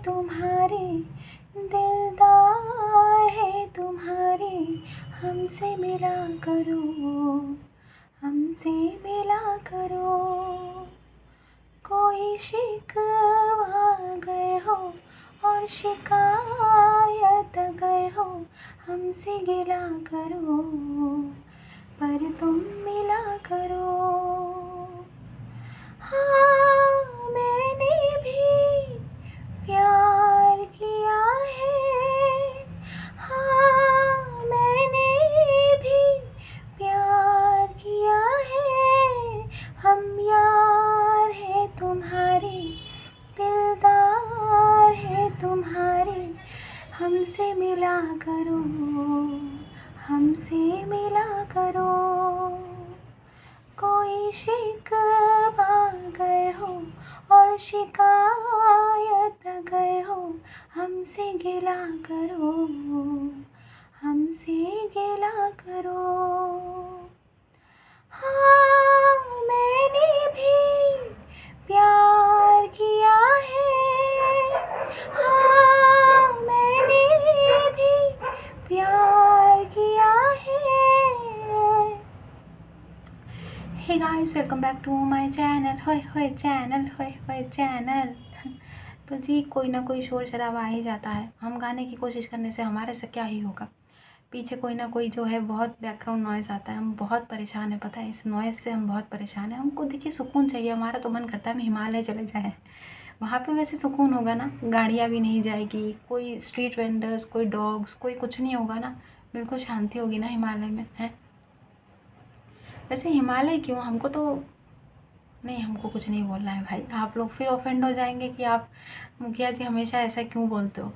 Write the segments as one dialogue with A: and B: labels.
A: तुम्हारे, दिलदार है तुम्हारे, हमसे मिला करो, हमसे मिला करो। कोई शिकवा अगर हो और शिकायत अगर हो, हमसे गिला करो, पर तुम मिला करो। हाँ, मैंने भी प्यार किया है, हाँ मैंने भी प्यार किया है। हम यार है तुम्हारे, दिलदार है तुम्हारे, हमसे मिला करो, हमसे मिला करो। कोई शिकवा अगर हो और शिकायत अगर हो, हमसे गिला करो, हमसे गिला करो। हाँ, मैंने भी प्यार किया है, हाँ मैंने भी प्यार किया है। Hey guys, welcome back to my channel. होए चैनल। तो जी कोई ना कोई शोर शराबा आ ही जाता है। हम गाने की कोशिश करने से हमारे से क्या ही होगा। पीछे कोई ना कोई जो है बहुत बैकग्राउंड नॉइज़ आता है। हम बहुत परेशान हैं, पता है, इस नॉइज़ से हम बहुत परेशान हैं। हमको देखिए सुकून चाहिए। हमारा तो मन करता है हम हिमालय चले जाएँ। वहाँ पे वैसे सुकून होगा ना, गाड़ियाँ भी नहीं जाएगी, कोई स्ट्रीट वेंडर्स, कोई डॉग्स, कोई कुछ नहीं होगा ना, बिल्कुल शांति होगी ना हिमालय में, है। वैसे हिमालय क्यों, हमको तो नहीं, हमको कुछ नहीं बोलना है भाई। आप लोग फिर ऑफेंड हो जाएंगे कि आप मुखिया जी हमेशा ऐसा क्यों बोलते हो।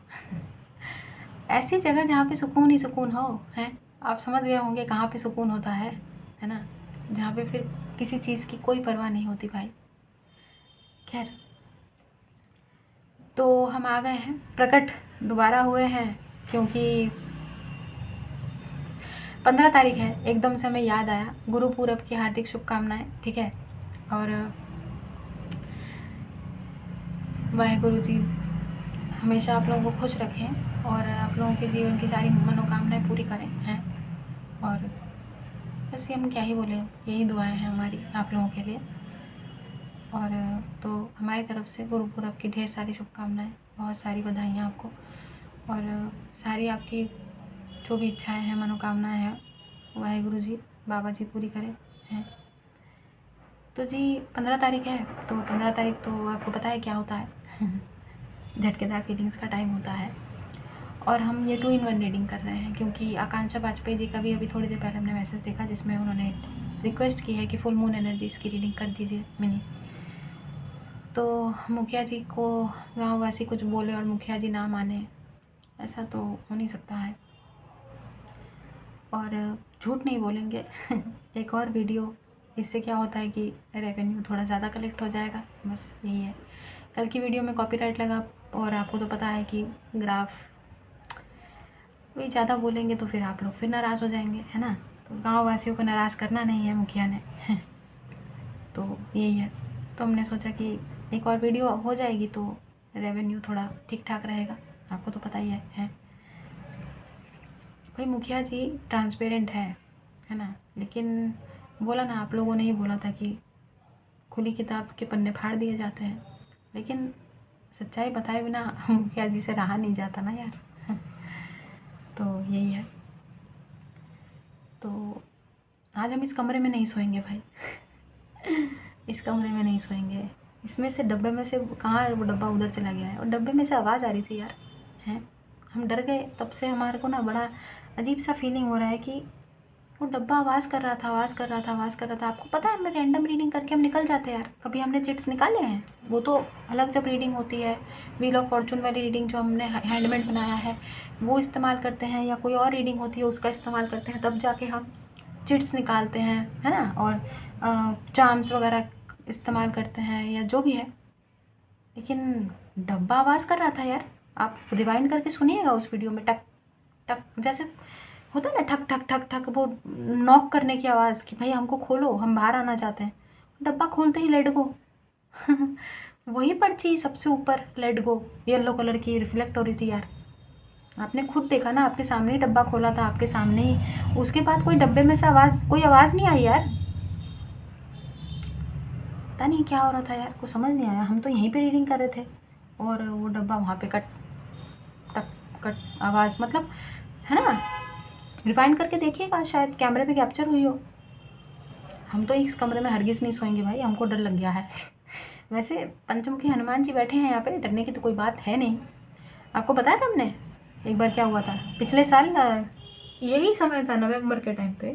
A: ऐसी जगह जहाँ पे सुकून ही सुकून हो, है। आप समझ गए होंगे कहाँ पे सुकून होता है ना, जहाँ पे फिर किसी चीज़ की कोई परवाह नहीं होती भाई। खैर, तो हम आ गए हैं, प्रकट दोबारा हुए हैं, क्योंकि 15 तारीख है। एकदम से हमें याद आया, गुरु पूरब की हार्दिक शुभकामनाएं, ठीक है। और वाहेगुरु जी हमेशा आप लोगों को खुश रखें और आप लोगों के जीवन की सारी मनोकामनाएं पूरी करें, हैं। और बस ये हम क्या ही बोले, यही दुआएं हैं हमारी आप लोगों के लिए। और तो हमारी तरफ से गुरु पूरब की ढेर सारी शुभकामनाएं, बहुत सारी बधाइयाँ आपको। और सारी आपकी जो भी इच्छाएं हैं, मनोकामनाएं हैं, वाहेगुरु जी बाबा जी पूरी करें, हैं। तो जी 15 तारीख है, तो 15 तारीख तो आपको पता है क्या होता है। झटकेदार फीलिंग्स का टाइम होता है। और हम ये 2-in-1 रीडिंग कर रहे हैं, क्योंकि आकांक्षा बाजपेयी जी का भी अभी थोड़ी देर पहले हमने मैसेज देखा, जिसमें उन्होंने रिक्वेस्ट की है कि फुल मून एनर्जीज की रीडिंग कर दीजिए मिनी। तो मुखिया जी को गाँव वासी कुछ बोले और मुखिया जी ना माने, ऐसा तो हो नहीं सकता है। और झूठ नहीं बोलेंगे। एक और वीडियो, इससे क्या होता है कि रेवेन्यू थोड़ा ज़्यादा कलेक्ट हो जाएगा, बस यही है। कल की वीडियो में कॉपीराइट लगा, और आपको तो पता है कि ग्राफ वही ज़्यादा बोलेंगे तो फिर आप लोग फिर नाराज़ हो जाएंगे, है ना। तो गाँव वासियों को नाराज़ करना नहीं है मुखिया ने। तो यही है। तो हमने सोचा कि एक और वीडियो हो जाएगी तो रेवेन्यू थोड़ा ठीक ठाक रहेगा, आपको तो पता ही है। भाई मुखिया जी ट्रांसपेरेंट है ना, लेकिन बोला ना, आप लोगों ने ही बोला था कि खुली किताब के पन्ने फाड़ दिए जाते हैं, लेकिन सच्चाई बताए बिना मुखिया जी से रहा नहीं जाता ना यार। तो यही है। तो आज हम इस कमरे में नहीं सोएंगे भाई। इस कमरे में नहीं सोएंगे। इसमें से डब्बे में से कहाँ वो डब्बा उधर चला गया है, और डब्बे में से आवाज़ आ रही थी यार, हैं। हम डर गए, तब से हमारे को ना बड़ा अजीब सा फीलिंग हो रहा है कि वो डब्बा आवाज़ कर रहा था। आपको पता है, मैं रैंडम रीडिंग करके हम निकल जाते हैं यार। कभी हमने चिट्स निकाले हैं, वो तो अलग जब रीडिंग होती है, व्हील ऑफ फॉर्चून वाली रीडिंग जो हमने हैंडमेड बनाया है वो इस्तेमाल करते हैं, या कोई और रीडिंग होती है उसका इस्तेमाल करते हैं, तब जाके हम चिट्स निकालते हैं, है ना। और चार्म्स वगैरह इस्तेमाल करते हैं, या जो भी है। लेकिन डब्बा आवाज़ कर रहा था यार। आप रिवाइंड करके सुनिएगा उस वीडियो में, टक टक जैसे होता है ना, ठक ठक ठक ठक, वो नॉक करने की आवाज़ कि भाई हमको खोलो, हम बाहर आना चाहते हैं। डब्बा खोलते ही लेट गो, वही पर्ची सबसे ऊपर लेट गो येलो कलर की रिफ्लेक्ट हो रही थी यार। आपने खुद देखा ना, आपके सामने ही डब्बा खोला था, आपके सामने ही। उसके बाद कोई डब्बे में से कोई आवाज़ नहीं आई यार। पता नहीं क्या हो रहा था यार, कुछ समझ नहीं आया। हम तो यहीं पे रीडिंग कर रहे थे और वो डब्बा वहाँ पे कट टक कट आवाज़, मतलब है ना। रिवाइंड करके देखिएगा, शायद कैमरे पे कैप्चर हुई हो। हम तो इस कमरे में हरगिज़ नहीं सोएंगे भाई, हमको डर लग गया है। वैसे पंचमुखी हनुमान जी बैठे हैं यहाँ पे, डरने की तो कोई बात है नहीं। आपको बताया था हमने एक बार क्या हुआ था पिछले साल, यही समय था नवंबर के टाइम पे,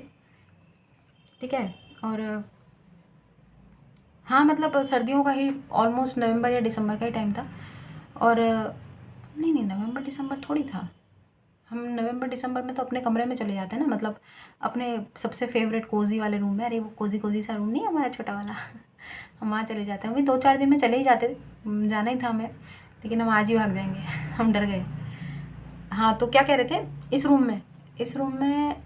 A: ठीक है। और हाँ, मतलब सर्दियों का ही ऑलमोस्ट नवंबर या दिसंबर का ही टाइम था। और नहीं नहीं, नवंबर दिसंबर थोड़ी था। हम नवंबर दिसंबर में तो अपने कमरे में चले जाते हैं ना, मतलब अपने सबसे फेवरेट कोजी वाले रूम में। अरे वो कोजी कोजी सा रूम नहीं है हमारा छोटा वाला, हम वहाँ चले जाते हैं। अभी 2-4 दिन में चले ही जाते, जाना ही था हमें, लेकिन हम आज ही भाग जाएंगे। हम डर गए। हाँ, तो क्या कह रहे थे, इस रूम में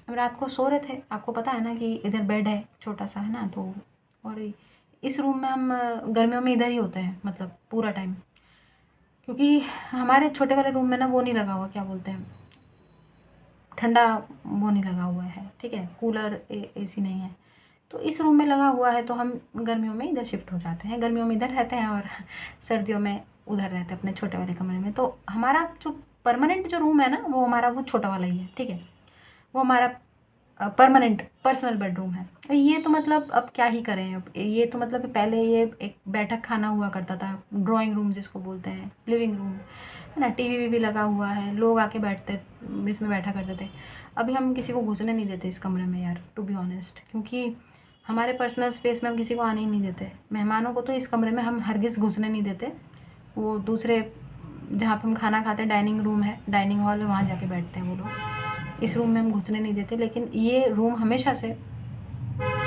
A: हम रात को सो रहे थे। आपको पता है ना कि इधर बेड है छोटा सा, है ना। तो और इस रूम में हम गर्मियों में इधर ही होते हैं, मतलब पूरा टाइम, क्योंकि हमारे छोटे वाले रूम में ना वो नहीं लगा हुआ, क्या बोलते हैं, ठंडा वो नहीं लगा हुआ है, ठीक है। कूलर एसी नहीं है। तो इस रूम में लगा हुआ है, तो हम गर्मियों में इधर शिफ्ट हो जाते हैं। गर्मियों में इधर रहते हैं और सर्दियों में उधर रहते हैं अपने छोटे वाले कमरे में। तो हमारा जो परमानेंट जो रूम है ना, वो हमारा वो छोटा वाला ही है, ठीक है। वो हमारा परमानेंट पर्सनल बेडरूम है। ये तो मतलब अब क्या ही करें, अब ये तो मतलब पहले ये एक बैठक खाना हुआ करता था, ड्राइंग रूम जिसको बोलते हैं, लिविंग रूम, है ना। टीवी वीवी लगा हुआ है, लोग आके बैठते, इसमें बैठा करते थे। अभी हम किसी को घुसने नहीं देते इस कमरे में यार, टू बी ऑनेस्ट, क्योंकि हमारे पर्सनल स्पेस में हम किसी को आने ही नहीं देते। मेहमानों को तो इस कमरे में हम हरगिज़ घुसने नहीं देते। वो दूसरे जहाँ पे हम खाना खाते हैं, डाइनिंग रूम है, डाइनिंग हॉल है, वहाँ जाके बैठते हैं वो लोग। इस रूम में हम घुसने नहीं देते। लेकिन ये रूम हमेशा से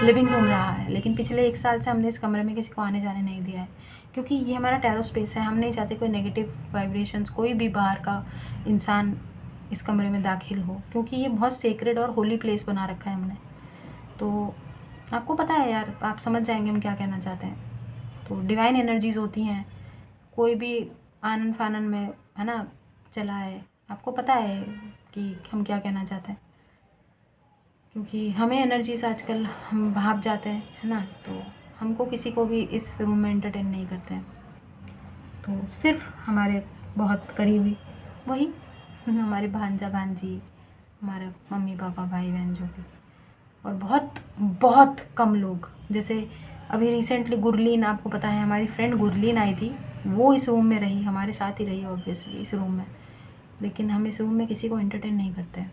A: लिविंग रूम रहा है, लेकिन पिछले 1 साल से हमने इस कमरे में किसी को आने जाने नहीं दिया है, क्योंकि ये हमारा टैरो स्पेस है। हम नहीं चाहते कोई नेगेटिव वाइब्रेशंस, कोई भी बाहर का इंसान इस कमरे में दाखिल हो, क्योंकि ये बहुत सेक्रेड और होली प्लेस बना रखा है हमने। तो आपको पता है यार, आप समझ जाएंगे हम क्या कहना चाहते हैं। तो डिवाइन एनर्जीज़ होती हैं, कोई भी आनन फानन में, है ना, चला है। आपको पता है कि हम क्या कहना चाहते हैं, क्योंकि हमें एनर्जीज आजकल हम भाप जाते हैं, है ना। तो हमको किसी को भी इस रूम में एंटरटेन नहीं करते हैं। तो सिर्फ हमारे बहुत करीबी, वही हमारे भांजा भांजी, हमारा मम्मी पापा भाई बहन जो भी, और बहुत बहुत कम लोग। जैसे अभी रिसेंटली गुरलीन, आपको पता है हमारी फ्रेंड गुरलीन आई थी, वो इस रूम में रही, हमारे साथ ही रही ऑब्वियसली इस रूम में। लेकिन हम इस रूम में किसी को एंटरटेन नहीं करते हैं।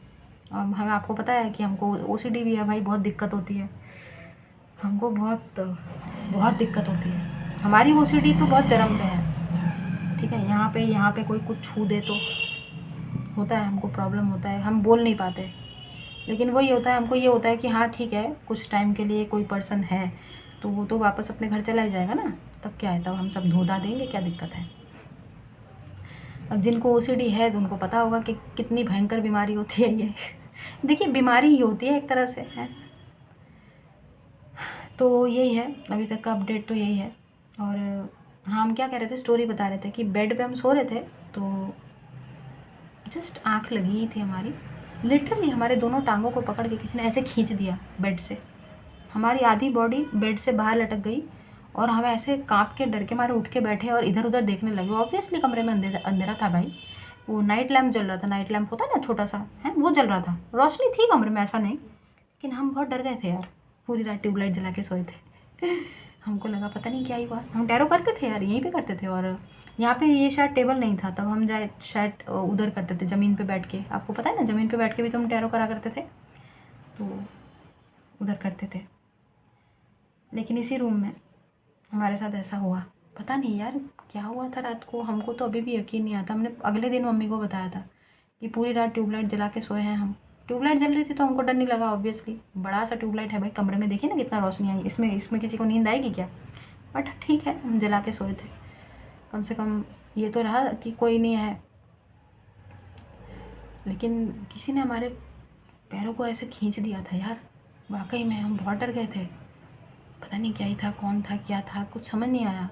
A: और हमें, आपको पता है कि हमको ओसीडी भी है भाई, बहुत दिक्कत होती है हमको, बहुत बहुत दिक्कत होती है। हमारी ओसीडी तो बहुत जन्म पे है, ठीक है। यहाँ पे कोई कुछ छू दे तो होता है, हमको प्रॉब्लम होता है, हम बोल नहीं पाते। लेकिन वही होता है, हमको ये होता है कि हाँ ठीक है, कुछ टाइम के लिए कोई पर्सन है तो वो तो वापस अपने घर चला ही जाएगा ना, तब क्या है, तब हम सब धो धा देंगे, क्या दिक्कत है। अब जिनको ओसीडी है तो उनको पता होगा कि कितनी भयंकर बीमारी होती है ये। देखिए, बीमारी ही होती है एक तरह से, है। तो यही है, अभी तक का अपडेट तो यही है। और हाँ, हम क्या कह रहे थे, स्टोरी बता रहे थे कि बेड पे हम सो रहे थे, तो जस्ट आँख लगी ही थी हमारी, लिटरली हमारे दोनों टांगों को पकड़ के किसी ने ऐसे खींच दिया बेड से। हमारी आधी बॉडी बेड से बाहर लटक गई और हम ऐसे काँप के डर के मारे उठ के बैठे और इधर उधर देखने लगे। ऑब्वियसली कमरे में अंधेरा अंधेरा था भाई, वो नाइट लैम्प जल रहा था, नाइट लैम्प होता है ना छोटा सा, है, वो जल रहा था, रोशनी थी कमरे में, ऐसा नहीं। लेकिन हम बहुत डर गए थे यार, पूरी रात ट्यूबलाइट जला के सोए थे। हमको लगा पता नहीं क्या ही हुआ। हम टैरो करते थे यार, यहीं पे करते थे। और यहाँ पे ये शायद टेबल नहीं था, तब हम जाए शायद उधर करते थे, ज़मीन पे बैठ के। आपको पता है ना, ज़मीन पे बैठ के भी तो हम टैरो करा करते थे, तो उधर करते थे। लेकिन इसी रूम में हमारे साथ ऐसा हुआ। पता नहीं यार क्या हुआ था रात को, हमको तो अभी भी यकीन नहीं आता। हमने अगले दिन मम्मी को बताया था कि पूरी रात ट्यूबलाइट जला के सोए हैं हम। ट्यूबलाइट जल रही थी तो हमको डर नहीं लगा, ऑब्वियसली बड़ा सा ट्यूबलाइट है भाई कमरे में, देखिए ना कितना रोशनी आई, इसमें इसमें किसी को नींद आएगी क्या। बट ठीक है, हम जला के सोए थे, कम से कम ये तो रहा कि कोई नहीं है। लेकिन किसी ने हमारे पैरों को ऐसे खींच दिया था यार, वाकई में हम बहुत डर गए थे। पता नहीं क्या ही था, कौन था, क्या था, कुछ समझ नहीं आया।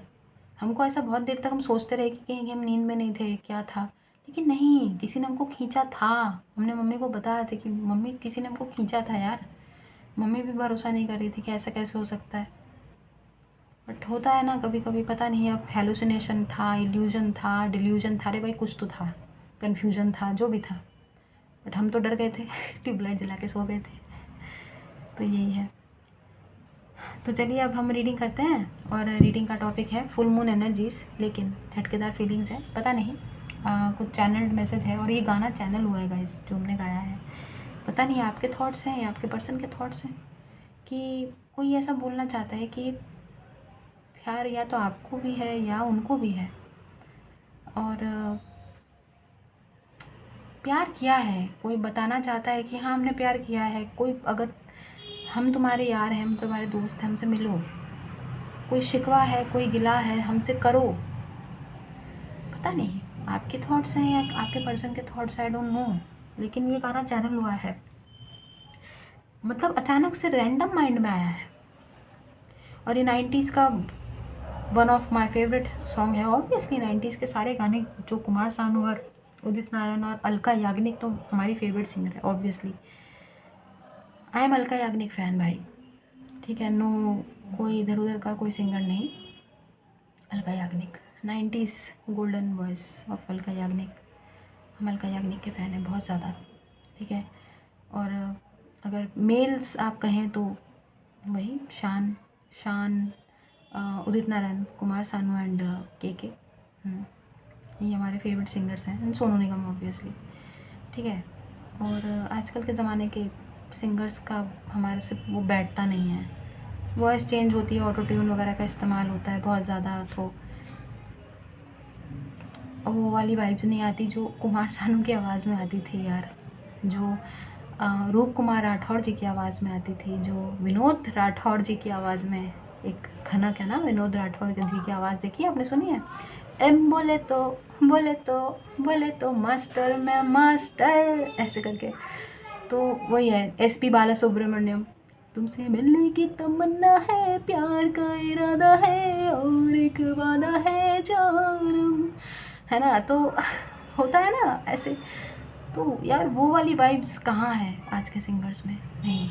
A: हमको ऐसा बहुत देर तक हम सोचते रहे कि कहीं हम नींद में नहीं थे, क्या था, लेकिन नहीं, किसी ने हमको खींचा था। हमने मम्मी को बताया था कि मम्मी किसी ने हमको खींचा था यार। मम्मी भी भरोसा नहीं कर रही थी कि ऐसा कैसे हो सकता है। बट होता है ना कभी कभी, पता नहीं अब हेलुसिनेशन था, इल्यूजन था, डिल्यूजन था, अरे भाई कुछ तो था, कन्फ्यूजन था, जो भी था। बट हम तो डर गए थे ट्यूबलाइट जला के सो गए थे। तो यही है। तो चलिए अब हम रीडिंग करते हैं, और रीडिंग का टॉपिक है फुल मून एनर्जीज़, लेकिन झटकेदार फीलिंग्स है, पता नहीं कुछ चैनल्ड मैसेज है, और ये गाना चैनल हुआ है गाइस जो हमने गाया है। पता नहीं आपके थॉट्स हैं या आपके पर्सन के थॉट्स हैं, कि कोई ऐसा बोलना चाहता है कि प्यार या तो आपको भी है या उनको भी है, और प्यार किया है, कोई बताना चाहता है कि हाँ हमने प्यार किया है। कोई अगर हम तुम्हारे यार हैं, हम तुम्हारे दोस्त हैं, हमसे मिलो। कोई शिकवा है, कोई गिला है, हमसे करो। पता नहीं आपके थॉट्स हैं या आपके पर्सन के थॉट्स, आई डोंट नो, लेकिन ये गाना चैनल हुआ है, मतलब अचानक से रैंडम माइंड में आया है। और ये 90s का one of my favourite song है। ऑब्वियसली 90s के सारे गाने, जो कुमार सानू और उदित नारायण और अलका याग्निक, तो हमारी फेवरेट सिंगर है obviously. I am Alka Yagnik fan भाई, ठीक है, नो कोई इधर उधर का कोई सिंगर नहीं, Alka Yagnik 90s golden voice of Alka Yagnik. हम अलका याग्निक के फ़ैन हैं बहुत ज़्यादा, ठीक है। और अगर मेल्स आप कहें तो वही शान शान उदित नारायण, कुमार सानू एंड के ये हमारे फेवरेट सिंगर्स हैं, एंड सोनू निगम ऑब्वियसली, ठीक है। और आजकल के ज़माने के सिंगर्स का हमारे से वो बैठता नहीं है, वॉइस चेंज होती है, ऑटो ट्यून वगैरह का इस्तेमाल होता है बहुत ज़्यादा, तो वो वाली वाइब्स नहीं आती जो कुमार सानू की आवाज़ में आती थी यार, जो रूप कुमार राठौर जी की आवाज़ में आती थी, जो विनोद राठौर जी की आवाज़ में, एक खनक है ना विनोद राठौर जी की आवाज़, देखिए आपने सुनी है, एम बोले तो बोले तो बोले तो मास्टर मैं मास्टर, ऐसे करके। तो वही है SP बाला सुब्रमण्यम, तुमसे मिलने की तमन्ना है, प्यार का इरादा है, और एक वादा है जानम, है ना। तो होता है ना ऐसे, तो यार वो वाली वाइब्स कहाँ है आज के सिंगर्स में, नहीं।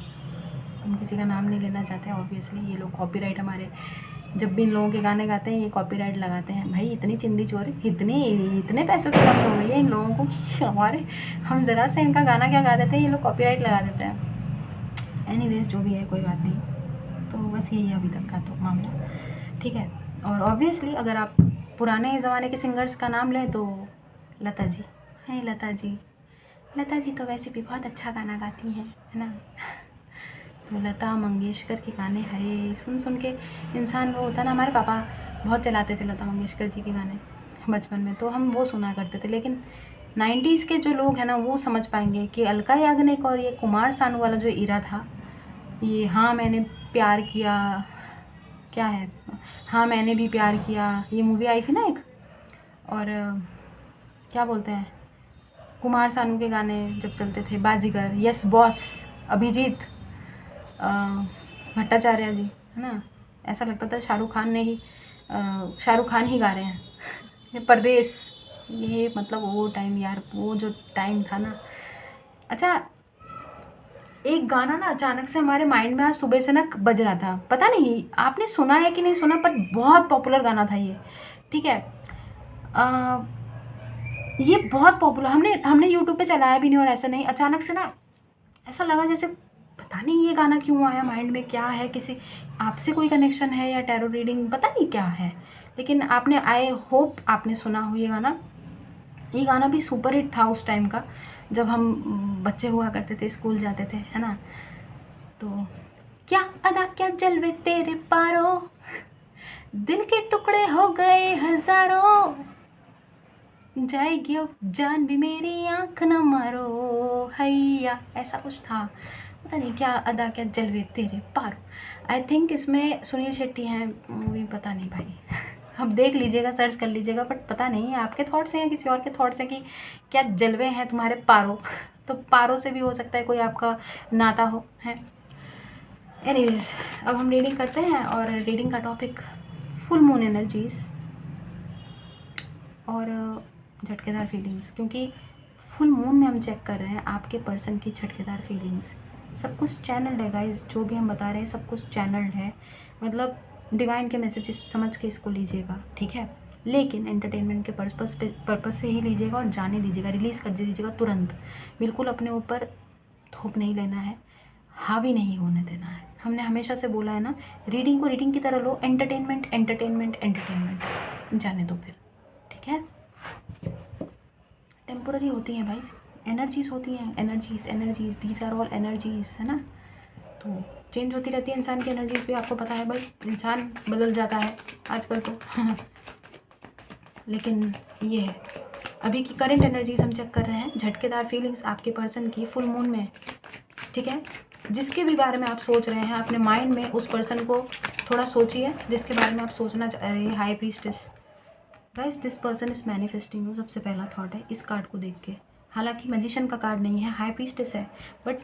A: हम किसी का नाम नहीं लेना चाहते ऑब्वियसली, ये लोग कॉपीराइट हमारे, जब भी इन लोगों के गाने गाते हैं ये कॉपीराइट लगाते हैं। भाई इतनी चिंदी चोरी, इतने पैसों की कमी हो गई है इन लोगों को कि हमारे, हम ज़रा सा इनका गाना क्या गा देते हैं, ये लोग कॉपीराइट लगा देते हैं। एनीवेज जो भी है कोई बात नहीं, तो बस यही है अभी तक का तो मामला, ठीक है। और ऑब्वियसली अगर आप पुराने ज़माने के सिंगर्स का नाम लें तो लता जी हैं, लता जी तो वैसे भी बहुत अच्छा गाना गाती हैं, है ना। तो लता मंगेशकर के गाने है सुन सुन के इंसान, वो होता ना, हमारे पापा बहुत चलाते थे लता मंगेशकर जी के गाने बचपन में, तो हम वो सुना करते थे। लेकिन 90s के जो लोग हैं ना वो समझ पाएंगे कि अलका याग्निक और ये कुमार सानू वाला जो इरा था, ये हाँ मैंने प्यार किया, क्या है, हाँ मैंने भी प्यार किया, ये मूवी आई थी ना एक, और क्या बोलते हैं, कुमार सानू के गाने जब चलते थे, बाजीगर, यस बॉस, अभिजीत भट्टाचार्य जी, है ना, ऐसा लगता था शाहरुख खान ही गा रहे हैं ये परदेस, ये मतलब वो टाइम यार, वो जो टाइम था ना। अच्छा, एक गाना ना अचानक से हमारे माइंड में आज सुबह से ना बज रहा था, पता नहीं आपने सुना है कि नहीं सुना, पर बहुत पॉपुलर गाना था ये, ठीक है। ये बहुत पॉपुलर, हमने यूट्यूब पे चलाया भी नहीं, और ऐसा नहीं, अचानक से ना ऐसा लगा जैसे पता नहीं ये गाना क्यों आया माइंड में, क्या है, किसी आपसे कोई कनेक्शन है या टैरो रीडिंग, पता नहीं क्या है। लेकिन आपने, आई होप आपने सुना हो ये गाना। ये गाना भी सुपर हिट था उस टाइम का, जब हम बच्चे हुआ करते थे, स्कूल जाते थे, है ना। तो क्या अदा क्या जलवे तेरे पारो, दिल के टुकड़े हो गए हजारों, जाएगी अब जान भी मेरी आँख न मारो हैया, ऐसा कुछ था, पता नहीं क्या अदा क्या जलवे तेरे पारो। आई थिंक इसमें सुनील शेट्टी हैं, मूवी पता नहीं भाई अब देख लीजिएगा, सर्च कर लीजिएगा, बट पता नहीं है आपके थॉट्स हैं या किसी और के थॉट्स हैं कि क्या जलवे हैं तुम्हारे पारो तो पारो से भी हो सकता है कोई आपका नाता हो, है। एनीवेज, अब हम रीडिंग करते हैं और रीडिंग का टॉपिक फुल मून एनर्जीज और झटकेदार फीलिंग्स, क्योंकि फुल मून में हम चेक कर रहे हैं आपके पर्सन की झटकेदार फीलिंग्स। सब कुछ चैनल्ड है गाइस, जो भी हम बता रहे हैं सब कुछ चैनल्ड है, मतलब डिवाइन के मैसेजेस समझ के इसको लीजिएगा, ठीक है। लेकिन एंटरटेनमेंट के पर्पस से ही लीजिएगा और जाने दीजिएगा, रिलीज़ कर दीजिएगा तुरंत। बिल्कुल अपने ऊपर थोप नहीं लेना है, हावी नहीं होने देना है। हमने हमेशा से बोला है ना, रीडिंग को रीडिंग की तरह लो, एंटरटेनमेंट एंटरटेनमेंट एंटरटेनमेंट, जाने दो फिर, ठीक है। टेम्पोररी होती हैं भाई, एनर्जीज होती हैं, energies these are all energies, है ना। तो चेंज होती रहती है इंसान की एनर्जीज भी, आपको पता है भाई, इंसान बदल जाता है आजकल तो लेकिन ये है, अभी की करंट एनर्जीज हम चेक कर रहे हैं, झटकेदार फीलिंग्स आपके पर्सन की फुल मून में, ठीक है। जिसके भी बारे में आप सोच रहे हैं अपने माइंड में, उस पर्सन को थोड़ा सोचिए जिसके बारे में आप सोचना चाह रहे हैं। High priestess guys, this person is manifesting you, सबसे पहला थॉट है इस कार्ड को देख के। हालांकि मैजिशियन का कार्ड नहीं है, हाई प्रीस्टेस है, but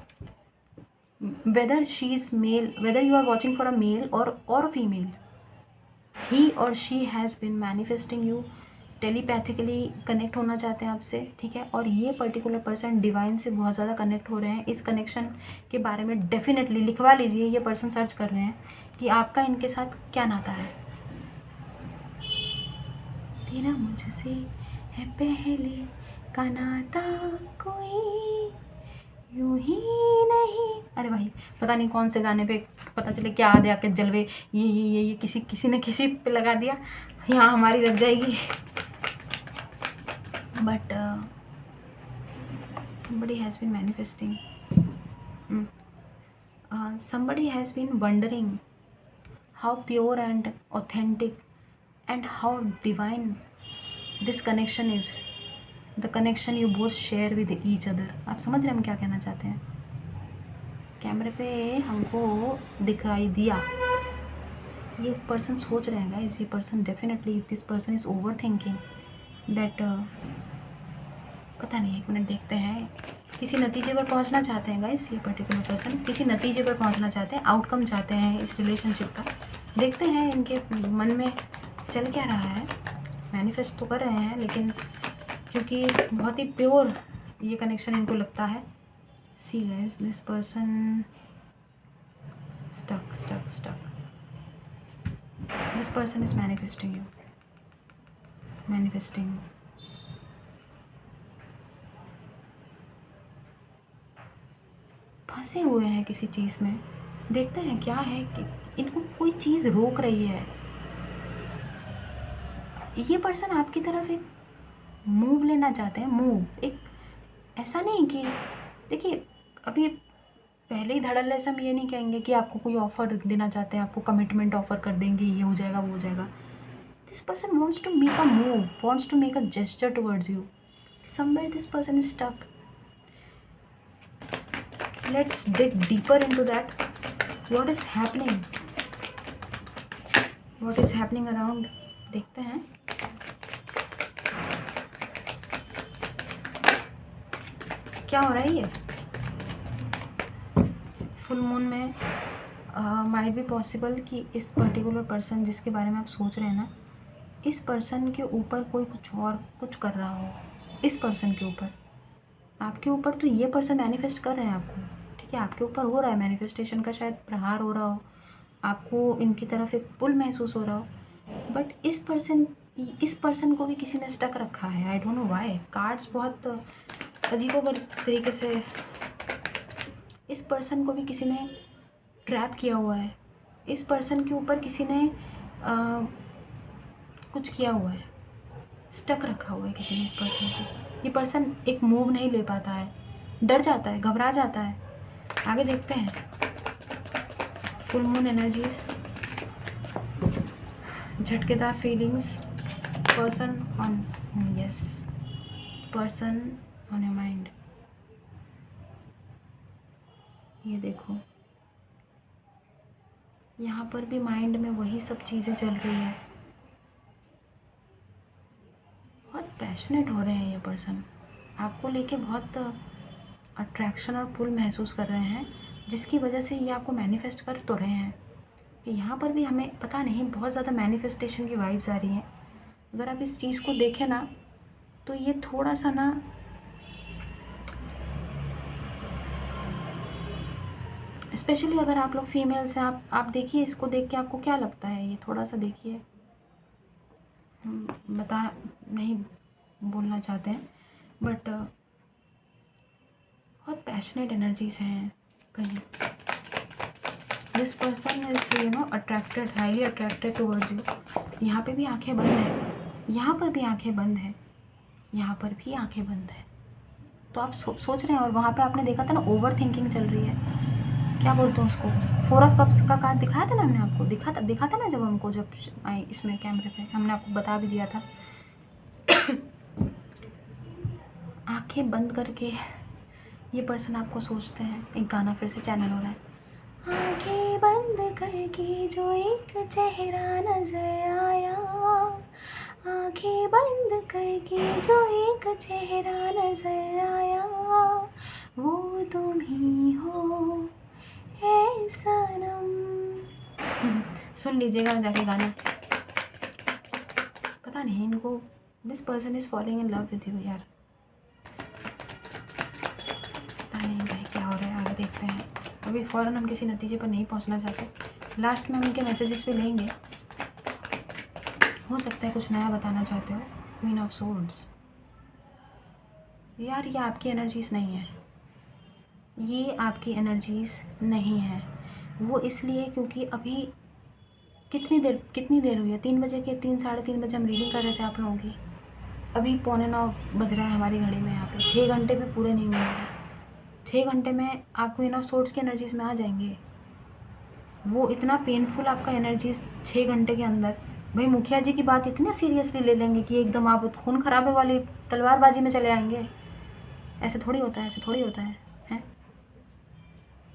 A: whether she is male, whether you are watching for a male और फीमेल, ही और she has been manifesting you, telepathically connect होना चाहते हैं आपसे, ठीक है। और ये पर्टिकुलर पर्सन डिवाइन से बहुत ज़्यादा कनेक्ट हो रहे हैं। इस कनेक्शन के बारे में डेफिनेटली लिखवा लीजिए, ये पर्सन सर्च कर रहे हैं कि आपका इनके साथ क्या नाता है। तेरा मुझसे है पहले का नाता कोई यूं ही नहीं, अरे भाई पता नहीं कौन से गाने पे, पता चले क्या आ जाके जलवे, ये किसी ने किसी पे लगा दिया, यहाँ हमारी लग जाएगी। But somebody has been manifesting, somebody has been wondering how pure and authentic and how divine this connection is, the connection you both share with each other। आप समझ रहे हैं हम क्या कहना चाहते हैं। कैमरे पे हमको दिखाई दिया, ये पर्सन सोच रहे हैं गाइस, ये person definitely, this person is over thinking that, पता नहीं, एक मिनट देखते हैं। किसी नतीजे पर पहुंचना चाहते हैं गाइस, ये पर्टिकुलर पर्सन किसी नतीजे पर पहुंचना चाहते हैं, आउटकम चाहते हैं इस रिलेशनशिप का। देखते हैं इनके मन में चल क्या रहा है। मैनिफेस्ट तो कर रहे हैं, लेकिन क्योंकि बहुत ही प्योर ये कनेक्शन इनको लगता है। See guys, this person stuck, this person is manifesting you, manifesting. फंसे हुए हैं किसी चीज़ में, देखते हैं क्या है कि इनको कोई चीज़ रोक रही है। ये पर्सन आपकी तरफ एक मूव लेना चाहते हैं, मूव, एक ऐसा नहीं कि, देखिए अभी पहले ही धड़ल्ले से हम ये नहीं कहेंगे कि आपको कोई ऑफ़र देना चाहते हैं, आपको कमिटमेंट ऑफ़र कर देंगे, ये हो जाएगा वो हो जाएगा। This person wants to make a move, wants to make a gesture towards you, somewhere this person is stuck. Let's dig deeper into that. What is happening? What is happening around? देखते हैं। क्या हो रहा है ये full moon में। Might be possible कि इस पर्टिकुलर पर्सन जिसके बारे में आप सोच रहे हैं ना, इस पर्सन के ऊपर कोई कुछ और कुछ कर रहा हो। इस पर्सन के ऊपर, आपके ऊपर तो ये पर्सन मैनिफेस्ट कर रहे हैं आपको, ठीक है, आपके ऊपर हो रहा है मैनिफेस्टेशन का, शायद प्रहार हो रहा हो, आपको इनकी तरफ एक पुल महसूस हो रहा हो। बट इस पर्सन को भी किसी ने स्टक रखा है, I don't know why. Cards बहुत अजीबोगरीब तरीके से, इस पर्सन को भी किसी ने ट्रैप किया हुआ है, इस पर्सन के ऊपर किसी ने कुछ किया हुआ है, स्टक रखा हुआ है किसी ने इस पर्सन को। ये पर्सन एक मूव नहीं ले पाता है, डर जाता है, घबरा जाता है। आगे देखते हैं। फुल मून एनर्जीज, झटकेदार feelings, person on, yes, person on your mind. ये देखो, यहाँ पर भी माइंड में वही सब चीज़ें चल रही है। बहुत पैशनेट हो रहे हैं ये पर्सन, आपको लेके बहुत अट्रैक्शन और पुल महसूस कर रहे हैं। जिसकी वजह से ये आपको मैनिफेस्ट कर तो रहे हैं। यहाँ पर भी हमें पता नहीं बहुत ज़्यादा मैनिफेस्टेशन की वाइब्स आ रही हैं। अगर आप इस चीज़ को देखें ना तो ये थोड़ा सा ना स्पेशली अगर आप लोग फीमेल्स हैं, आप देखिए इसको देख के आपको क्या लगता है। ये थोड़ा सा देखिए, हम बता नहीं बोलना चाहते हैं बट बहुत पैशनेट एनर्जीज हैं कहीं। This person is attracted, highly attracted towards you. यहाँ पे भी आंखें बंद है, यहाँ पर भी आंखें बंद है, यहाँ पर भी आंखें बंद है। तो आप सोच रहे हैं। और वहाँ पे आपने देखा था ना ओवर थिंकिंग चल रही है, क्या बोलते हैं उसको, 4 ऑफ कप्स का कार्ड दिखाया था ना हमने आपको, दिखा था ना जब हमको, जब इसमें कैमरे पे हमने आपको बता भी दिया था। आंखें बंद करके ये पर्सन आपको सोचते हैं। एक गाना फिर से चैनल हो रहा है, आंखें बंद करके जो एक चेहरा नजर आया, आंखें बंद करके जो एक चेहरा नजर आया, वो तुम ही हो है सनम। सुन लीजिएगा जाके गाना। पता नहीं इनको, this person is following in love with you यार। पता नहीं भाई क्या हो रहा है, आगे देखते हैं। अभी फ़ौरन हम किसी नतीजे पर नहीं पहुंचना चाहते। लास्ट में हम इनके मैसेजेस भी लेंगे, हो सकता है कुछ नया बताना चाहते हो। क्वीन ऑफ सोर्ड्स यार, ये आपकी एनर्जीज नहीं है, ये आपकी एनर्जीज नहीं है। वो इसलिए क्योंकि अभी कितनी देर हुई है, 3 बजे के 3 साढ़े 3 बजे हम रीडिंग कर रहे थे आप लोगों की। अभी 8:45 बज रहा है हमारी घड़ी में। यहाँ पे 6 घंटे भी पूरे नहीं हुए हैं। 6 घंटे में आप क्वीन ऑफ सोर्ड्स की एनर्जीज में आ जाएंगे। वो इतना पेनफुल आपका एनर्जीज 6 घंटे के अंदर। भाई मुखिया जी की बात इतना सीरियसली ले लेंगे कि एकदम आप खून खराबे वाली तलवारबाजी में चले आएंगे। ऐसे थोड़ी होता है, ऐसे थोड़ी होता है, हैं?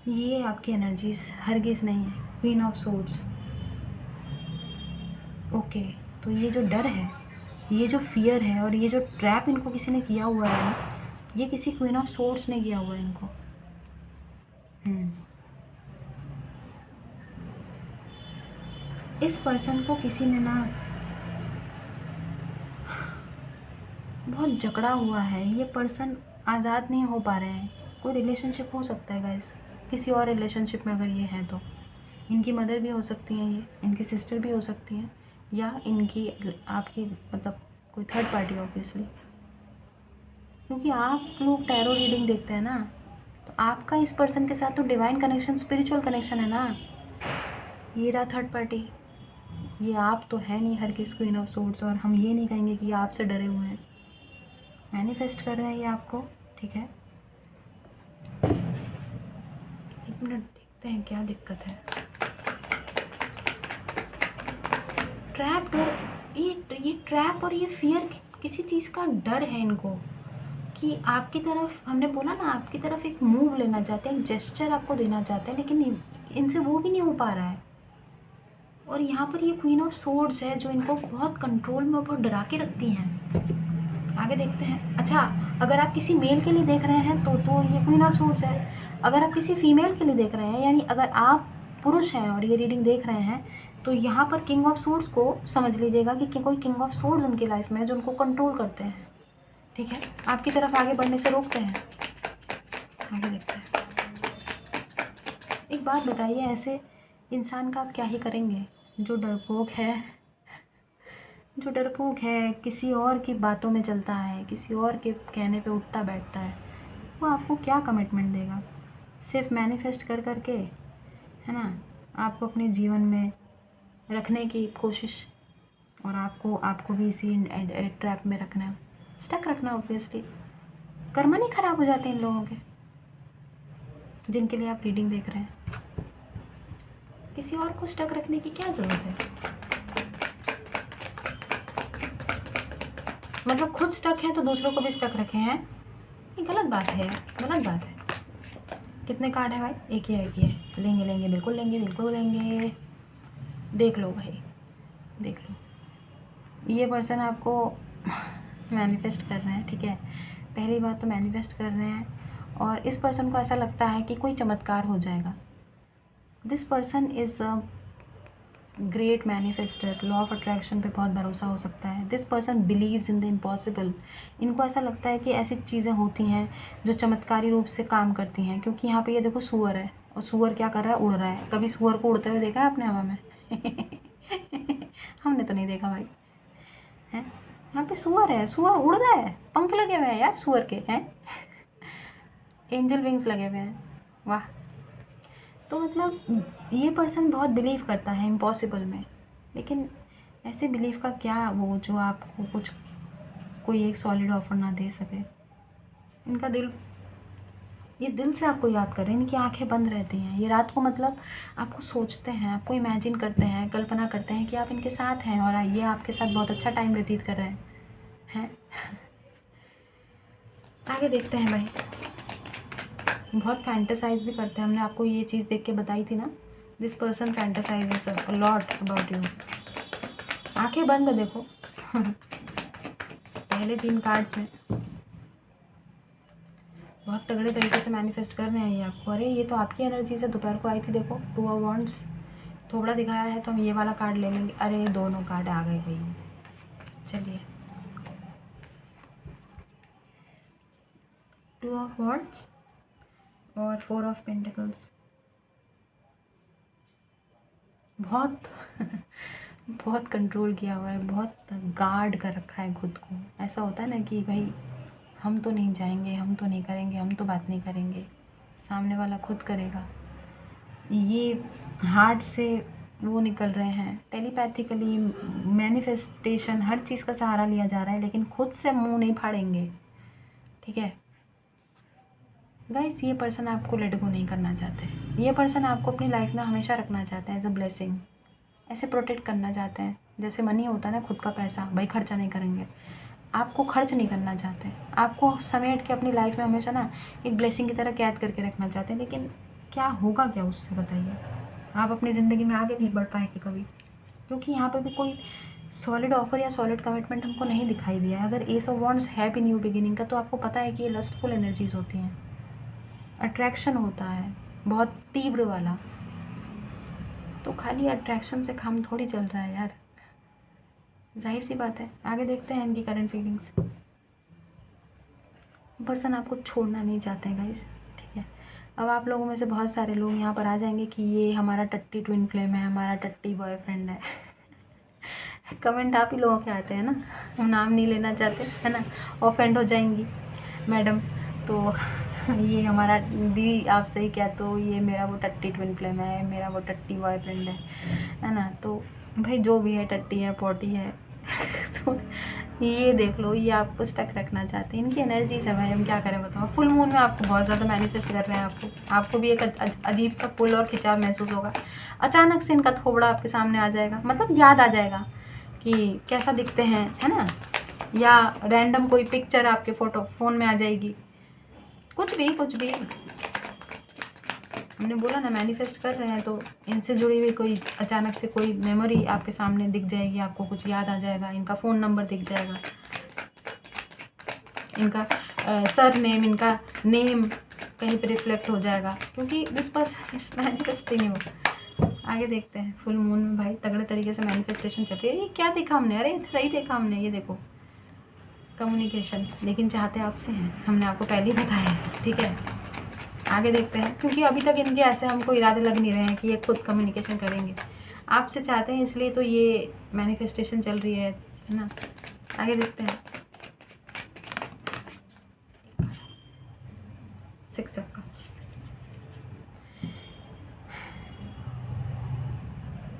A: ये आपकी एनर्जीज हरगिज़ नहीं है। Queen of swords, okay. तो ये जो डर है, ये जो फियर है और ये जो ट्रैप इनको किसी ने किया हुआ है ना, ये किसी क्वीन ऑफ सोर्ड्स ने किया हुआ है इनको। इस पर्सन को किसी ने ना बहुत जकड़ा हुआ है। ये पर्सन आज़ाद नहीं हो पा रहे हैं। कोई रिलेशनशिप हो सकता है गाइस, किसी और रिलेशनशिप में अगर ये हैं तो इनकी मदर भी हो सकती हैं, ये इनकी सिस्टर भी हो सकती हैं, या इनकी आपकी मतलब कोई थर्ड पार्टी ऑब्वियसली। क्योंकि आप लोग टैरो रीडिंग देखते हैं ना, तो आपका इस पर्सन के साथ तो डिवाइन कनेक्शन, स्पिरिचुअल कनेक्शन है ना। ये रहा थर्ड पार्टी। ये आप तो है नहीं हर किस क्वीन ऑफ सोर्ड्स। और हम ये नहीं कहेंगे कि ये आपसे डरे हुए हैं, मैनिफेस्ट कर रहे हैं ये आपको, ठीक है। एक मिनट देखते हैं क्या दिक्कत है। ट्रैप डर, ये ट्रैप और ये फियर, किसी चीज़ का डर है इनको कि आपकी तरफ, हमने बोला ना, आपकी तरफ एक मूव लेना चाहते हैं, एक जेस्चर आपको देना चाहते हैं, लेकिन इनसे वो भी नहीं हो पा रहा है। और यहाँ पर ये क्वीन ऑफ सोर्ड्स है जो इनको बहुत कंट्रोल में, बहुत डरा के रखती हैं। आगे देखते हैं। अच्छा, अगर आप किसी मेल के लिए देख रहे हैं तो ये क्वीन ऑफ सोर्ड्स है। अगर आप किसी फीमेल के लिए देख रहे हैं, यानी अगर आप पुरुष हैं और ये रीडिंग देख रहे हैं, तो यहाँ पर किंग ऑफ सोर्ड्स को समझ लीजिएगा कि कोई किंग ऑफ सोर्ड्स उनकी लाइफ में है जो उनको कंट्रोल करते हैं, ठीक है। आपकी तरफ आगे बढ़ने से रोकते हैं। आगे देखते हैं। एक बात बताइए, ऐसे इंसान का आप क्या ही करेंगे जो डरपोक है, किसी और की बातों में चलता है, किसी और के कहने पे उठता बैठता है। वो आपको क्या कमिटमेंट देगा? सिर्फ मैनिफेस्ट कर करके, है ना, आपको अपने जीवन में रखने की कोशिश, और आपको भी इसी ट्रैप में रखना, स्टक रखना। ऑब्वियसली कर्म नहीं ख़राब हो जाते इन लोगों के जिनके लिए आप रीडिंग देख रहे हैं। किसी और को स्टक रखने की क्या ज़रूरत है? मतलब खुद स्टक है तो दूसरों को भी स्टक रखे हैं, ये गलत बात है, गलत बात है। कितने कार्ड है भाई? एक ही है। लेंगे, बिल्कुल लेंगे। देख लो भाई, देख लो। ये पर्सन आपको मैनिफेस्ट कर रहे हैं, ठीक है। पहली बात तो मैनिफेस्ट कर रहे हैं, और इस पर्सन को ऐसा लगता है कि कोई चमत्कार हो जाएगा। This person is a great manifester, law of attraction पे बहुत भरोसा हो सकता है। This person believes in the impossible. इनको ऐसा लगता है कि ऐसी चीज़ें होती हैं जो चमत्कारी रूप से काम करती हैं, क्योंकि यहाँ पे ये देखो सुअर है, और सुअर क्या कर रहा है, उड़ रहा है। कभी सुअर को उड़ते हुए देखा है आपने हवा में? हमने तो नहीं देखा भाई, हैं? यहाँ पे सुअर है, सुअर उड़ रहा है, पंख लगे हुए हैं यार सुअर के, हैं? एंजल विंग्स लगे हुए हैं, वाह। तो मतलब ये पर्सन बहुत बिलीव करता है इम्पॉसिबल में, लेकिन ऐसे बिलीव का क्या वो जो आपको कुछ कोई एक सॉलिड ऑफर ना दे सके। इनका दिल, ये दिल से आपको याद कर रहे हैं, इनकी आंखें बंद रहती हैं ये रात को, मतलब आपको सोचते हैं, आपको इमेजिन करते हैं, कल्पना करते हैं कि आप इनके साथ हैं और ये आपके साथ बहुत अच्छा टाइम व्यतीत कर रहे हैं। आगे देखते हैं भाई। बहुत फैंटेसाइज भी करते हैं, हमने आपको ये चीज़ देख के बताई थी ना। This person fantasizes a lot about you. आंखें बंद देखो। पहले 3 कार्ड्स में बहुत तगड़े तरीके से मैनिफेस्ट कर रहे हैं ये आपको। अरे ये तो आपकी एनर्जी से दोपहर को आई थी, देखो 2 ऑफ वॉन्ड्स थोड़ा दिखाया है, तो हम ये वाला कार्ड ले लेंगे। अरे दोनों कार्ड आ गए भाई। चलिए 2 ऑफ वॉन्ड्स और 4 ऑफ पेंटिकल्स। बहुत बहुत कंट्रोल किया हुआ है, बहुत गार्ड कर रखा है खुद को। ऐसा होता है ना कि भाई हम तो नहीं जाएंगे, हम तो नहीं करेंगे, हम तो बात नहीं करेंगे, सामने वाला खुद करेगा। ये हार्ट से वो निकल रहे हैं, टेलीपैथिकली मैनिफेस्टेशन, हर चीज़ का सहारा लिया जा रहा है, लेकिन खुद से मुंह नहीं फाड़ेंगे, ठीक है गाइस। ये पर्सन आपको लेट गो नहीं करना चाहते। ये पर्सन आपको अपनी लाइफ में हमेशा रखना चाहते हैं एज अ ब्लेसिंग, ऐसे प्रोटेक्ट करना चाहते हैं। जैसे मनी होता है ना, खुद का पैसा, भाई खर्चा नहीं करेंगे, आपको खर्च नहीं करना चाहते, आपको समेट के अपनी लाइफ में हमेशा ना एक ब्लेसिंग की तरह कैद करके रखना चाहते हैं। लेकिन क्या होगा क्या उससे, बताइए? आप अपनी ज़िंदगी में आगे नहीं बढ़ पाएंगे कभी, क्योंकि यहाँ पर भी कोई सॉलिड ऑफर या सॉलिड कमिटमेंट हमको नहीं दिखाई दिया है। अगर एस ऑफ वॉन्ड्स है भी न्यू बिगिनिंग का, तो आपको पता है कि ये लस्टफुल एनर्जीज होती हैं, अट्रैक्शन होता है बहुत तीव्र वाला। तो खाली अट्रैक्शन से काम थोड़ी चल रहा है यार, जाहिर सी बात है। आगे देखते हैं इनकी करंट फीलिंग्स। पर्सन आपको छोड़ना नहीं चाहते हैं गाइस, ठीक है। अब आप लोगों में से बहुत सारे लोग यहाँ पर आ जाएंगे कि ये हमारा टट्टी ट्विन फ्लेम है, हमारा टट्टी बॉयफ्रेंड है। कमेंट आप ही लोगों के आते हैं ना, हम नाम नहीं लेना चाहते, है ना, ऑफेंड हो जाएंगी मैडम। तो ये हमारा दी आप सही क्या, तो ये मेरा वो टट्टी ट्विन फ्लेम है, मेरा वो टट्टी बॉयफ्रेंड है ना। तो भाई जो भी है, टट्टी है, पॉटी है। तो ये देख लो, ये आपको स्टक रखना चाहते हैं, इनकी एनर्जी से भाई हम क्या करें बताओ। फुल मून में आपको बहुत ज़्यादा मैनिफेस्ट कर रहे हैं, आपको भी एक अजीब सा पुल और खिंचाव महसूस होगा। अचानक से इनका थोबड़ा आपके सामने आ जाएगा, मतलब याद आ जाएगा कि कैसा दिखते हैं, है ना, या रैंडम कोई पिक्चर आपके फ़ोन में आ जाएगी, कुछ भी हमने बोला ना मैनिफेस्ट कर रहे हैं, तो इनसे जुड़ी हुई कोई अचानक से कोई मेमोरी आपके सामने दिख जाएगी, आपको कुछ याद आ जाएगा, इनका फ़ोन नंबर दिख जाएगा, इनका सर नेम, इनका नेम कहीं पे रिफ्लेक्ट हो जाएगा, क्योंकि this person is manifesting you. आगे देखते हैं। फुल मून में भाई तगड़े तरीके से मैनिफेस्टेशन चल रही है। ये क्या देखा हमने, अरे सही देखा हमने, ये देखो कम्युनिकेशन, लेकिन चाहते आपसे हैं, हमने आपको पहले ही बताया है, ठीक है। आगे देखते हैं, क्योंकि अभी तक इनके ऐसे हमको इरादे लग नहीं रहे हैं कि ये खुद कम्युनिकेशन करेंगे, आपसे चाहते हैं, इसलिए तो ये मैनिफेस्टेशन चल रही है ना। आगे देखते हैं। 6 ऑफ कप्स।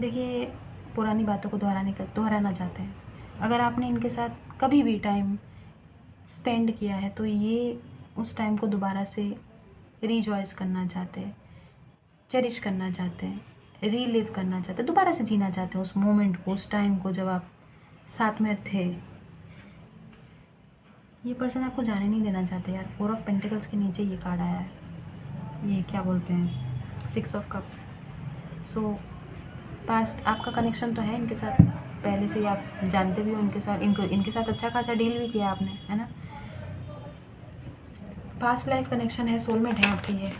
A: देखिए पुरानी बातों को दोहराना चाहते हैं। अगर आपने इनके साथ कभी भी टाइम स्पेंड किया है, तो ये उस टाइम को दोबारा से रीजॉयस करना चाहते हैं, चेरिश करना चाहते हैं, रीलिव करना चाहते हैं, दोबारा से जीना चाहते हैं उस मोमेंट को, उस टाइम को जब आप साथ में थे। ये पर्सन आपको जाने नहीं देना चाहते यार। 4 ऑफ पेंटिकल्स के नीचे ये कार्ड आया है, ये क्या बोलते हैं, 6 ऑफ कप्स। सो पास्ट आपका कनेक्शन तो है इनके साथ, पहले से ही आप जानते भी हो इनके साथ, इनके साथ अच्छा खासा डील भी किया आपने, है ना। पास्ट लाइफ कनेक्शन है, सोलमेट है आपकी ये।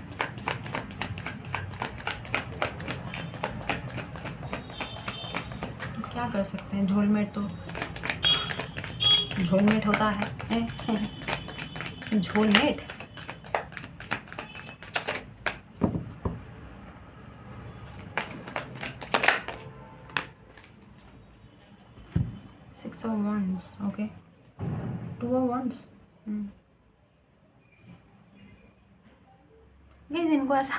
A: क्या कर सकते हैं, झोलमेट तो झोलमेट होता है। Soulmate. Six of wands, okay. Two of wands. Guys इनको ऐसा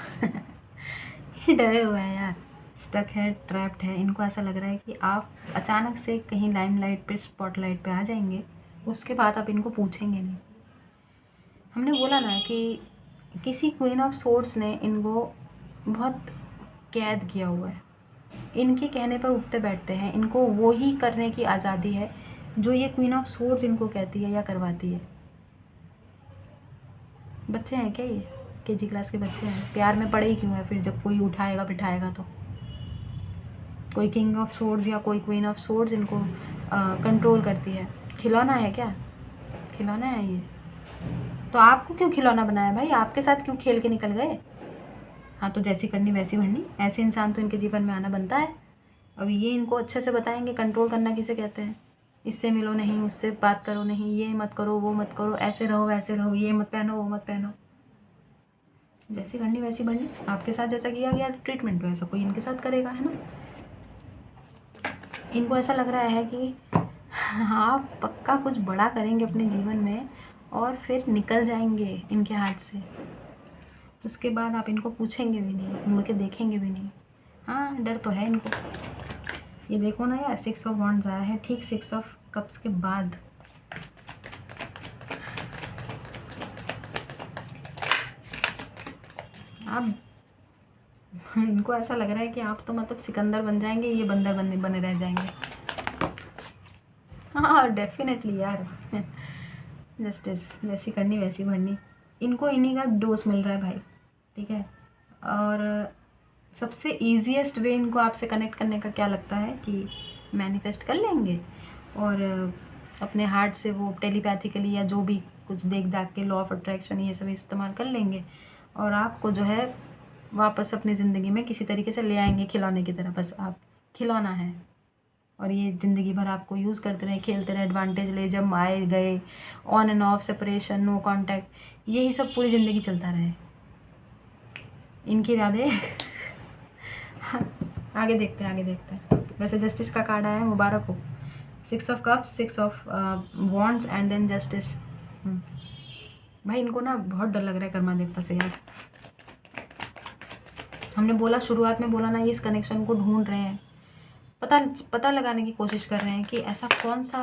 A: ये डरे हुए हैं यार, स्टक है, ट्रैप्ड है। इनको ऐसा लग रहा है कि आप अचानक से कहीं लाइमलाइट पे, स्पॉटलाइट पे आ जाएंगे, उसके बाद आप इनको पूछेंगे नहीं। हमने बोला ना कि किसी क्वीन ऑफ सोर्ड्स ने इनको बहुत कैद किया हुआ है, इनके कहने पर उठते बैठते हैं, इनको वो ही करने की आज़ादी है जो ये क्वीन ऑफ सोर्ड्स इनको कहती है या करवाती है। बच्चे हैं क्या ये, केजी क्लास के बच्चे हैं? प्यार में पड़े ही क्यों है फिर, जब कोई उठाएगा बिठाएगा तो? कोई किंग ऑफ सोर्ड्स या कोई क्वीन ऑफ सोर्ड्स इनको कंट्रोल करती है। खिलौना है क्या? खिलौना है ये? तो आपको क्यों खिलौना बनाया भाई? आपके साथ क्यों खेल के निकल गए? हाँ, तो जैसी करनी वैसी भरनी, ऐसे इंसान तो इनके जीवन में आना बनता है। अब ये इनको अच्छे से बताएंगे कंट्रोल करना किसे कहते हैं। इससे मिलो नहीं, उससे बात करो नहीं, ये मत करो, वो मत करो, ऐसे रहो वैसे रहो, ये मत पहनो, वो मत पहनो। जैसी करनी वैसी भरनी। आपके साथ जैसा किया गया ट्रीटमेंट वैसा कोई इनके साथ करेगा, है ना? इनको ऐसा लग रहा है कि हाँ पक्का कुछ बड़ा करेंगे अपने जीवन में और फिर निकल जाएंगे इनके हाथ से। उसके बाद आप इनको पूछेंगे भी नहीं, मुड़ के देखेंगे भी नहीं। हाँ, डर तो है इनको। ये देखो ना यार, 6 ऑफ वॉन्ड्स आया है ठीक 6 ऑफ कप्स के बाद। आप इनको ऐसा लग रहा है कि आप तो मतलब सिकंदर बन जाएंगे, ये बंदर बने रह जाएंगे। हाँ डेफिनेटली यार। जस्टिस, जैसी करनी वैसी भरनी। इनको इन्हीं का डोज मिल रहा है भाई, ठीक है। और सबसे ईजीएस्ट वे इनको आपसे कनेक्ट करने का क्या लगता है कि मैनिफेस्ट कर लेंगे और अपने हार्ट से वो टेलीपैथिकली या जो भी कुछ देख दाख के, लॉ ऑफ अट्रैक्शन ये सब इस्तेमाल कर लेंगे और आपको जो है वापस अपनी ज़िंदगी में किसी तरीके से ले आएंगे खिलौने की तरह। बस आप खिलौना है और ये ज़िंदगी भर आपको यूज़ करते रहे, खेलते रहे, एडवांटेज ले, जब आए गए, on and off, separation, no contact, यही सब पूरी ज़िंदगी चलता रहे। इनके इरादे आगे देखते हैं, आगे देखते हैं। वैसे जस्टिस का कार्ड आया है, मुबारक हो। 6 of cups, 6 of wands and then justice. भाई इनको ना बहुत डर लग रहा है कर्मा देवता से यार। हमने बोला शुरुआत में, बोला ना, ये इस कनेक्शन को ढूंढ रहे हैं, पता लगाने की कोशिश कर रहे हैं कि ऐसा कौन सा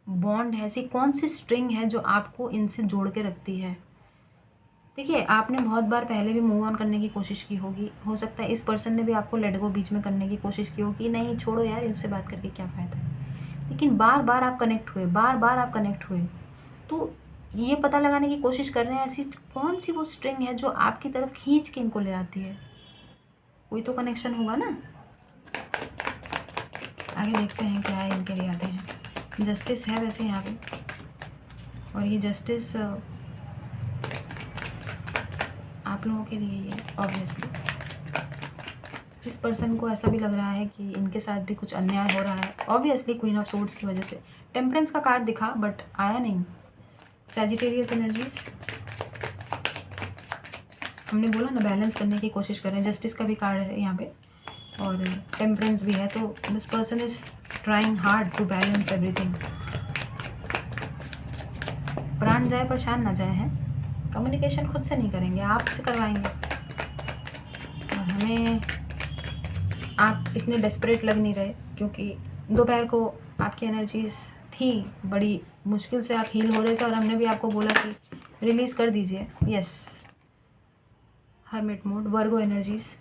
A: बॉन्ड है, ऐसी कौन सी स्ट्रिंग है जो आपको इनसे जोड़ के रखती है। देखिए, आपने बहुत बार पहले भी मूव ऑन करने की कोशिश की होगी, हो सकता है इस पर्सन ने भी आपको लेट गो बीच में करने की कोशिश की होगी, नहीं छोड़ो यार, इनसे बात करके क्या फ़ायदा है। लेकिन बार बार आप कनेक्ट हुए, बार बार आप कनेक्ट हुए, तो ये पता लगाने की कोशिश कर रहे हैं ऐसी कौन सी वो स्ट्रिंग है जो आपकी तरफ खींच के इनको ले आती है। कोई तो कनेक्शन होगा ना। आगे देखते हैं क्या है इनके लिए आते हैं। जस्टिस है वैसे यहाँ पे, और ये जस्टिस आप लोगों के लिए ये ऑब्वियसली। इस पर्सन को ऐसा भी लग रहा है कि इनके साथ भी कुछ अन्याय हो रहा है, ऑब्वियसली क्वीन ऑफ सोर्ड्स की वजह से। टेम्परेंस का कार्ड दिखा बट आया नहीं। सैजिटेरियस एनर्जीज, हमने बोला ना बैलेंस करने की कोशिश कर रहे हैं। जस्टिस का भी कार्ड है यहाँ पे और टेम्परेंस भी है, तो this person is trying hard to balance everything. प्राण जाए पर शान ना जाए है। कम्युनिकेशन खुद से नहीं करेंगे, आपसे करवाएंगे। और हमें आप इतने डेस्परेट लग नहीं रहे, क्योंकि दोपहर को आपकी एनर्जीज थी, बड़ी मुश्किल से आप हील हो रहे थे और हमने भी आपको बोला कि रिलीज़ कर दीजिए। यस, हर्मिट मोड, वर्गो एनर्जीज।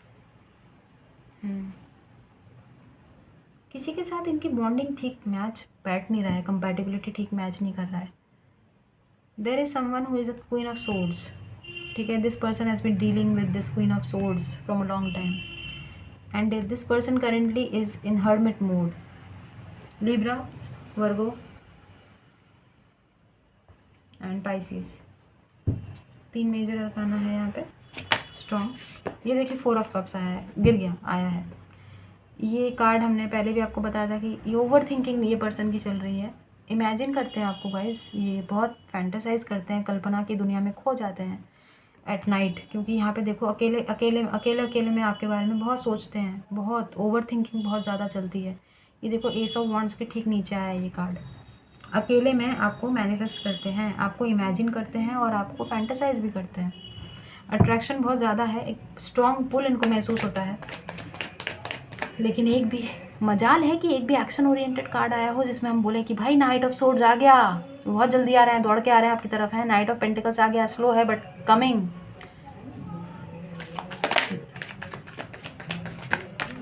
A: किसी के साथ इनकी बॉन्डिंग ठीक मैच बैठ नहीं रहा है, कंपैटिबिलिटी ठीक मैच नहीं कर रहा है। There is someone who is a queen of swords, ठीक है। This person has been dealing with this queen of swords from a long time and this person currently is in hermit mode. Libra, Virgo and Pisces. 3 major arcana है यहाँ पे strong. ये देखिए 4 of cups आया है, गिर गया, आया है। ये कार्ड हमने पहले भी आपको बताया था कि ये ओवर थिंकिंग ये पर्सन की चल रही है। इमेजिन करते हैं आपको गाइस, ये बहुत फैंटेसाइज करते हैं, कल्पना की दुनिया में खो जाते हैं एट नाइट। क्योंकि यहाँ पे देखो अकेले अकेले अकेले अकेले में आपके बारे में बहुत सोचते हैं, बहुत ओवर थिंकिंग बहुत ज़्यादा चलती है। ये देखो एस ऑफ वॉन्ड्स के ठीक नीचे आया है ये कार्ड। अकेले में आपको मैनिफेस्ट करते हैं, आपको इमेजिन करते हैं और आपको फैंटेसाइज भी करते हैं। अट्रैक्शन बहुत ज़्यादा है, एक स्ट्रॉन्ग पुल इनको महसूस होता है। लेकिन एक भी मजाल है कि एक भी एक्शन ओरिएंटेड कार्ड आया हो जिसमें हम बोले कि भाई नाइट ऑफ सोर्ड्स आ गया, बहुत जल्दी आ रहे हैं, दौड़ के आ रहे हैं आपकी तरफ है। नाइट ऑफ पेंटिकल्स आ गया, स्लो है बट कमिंग।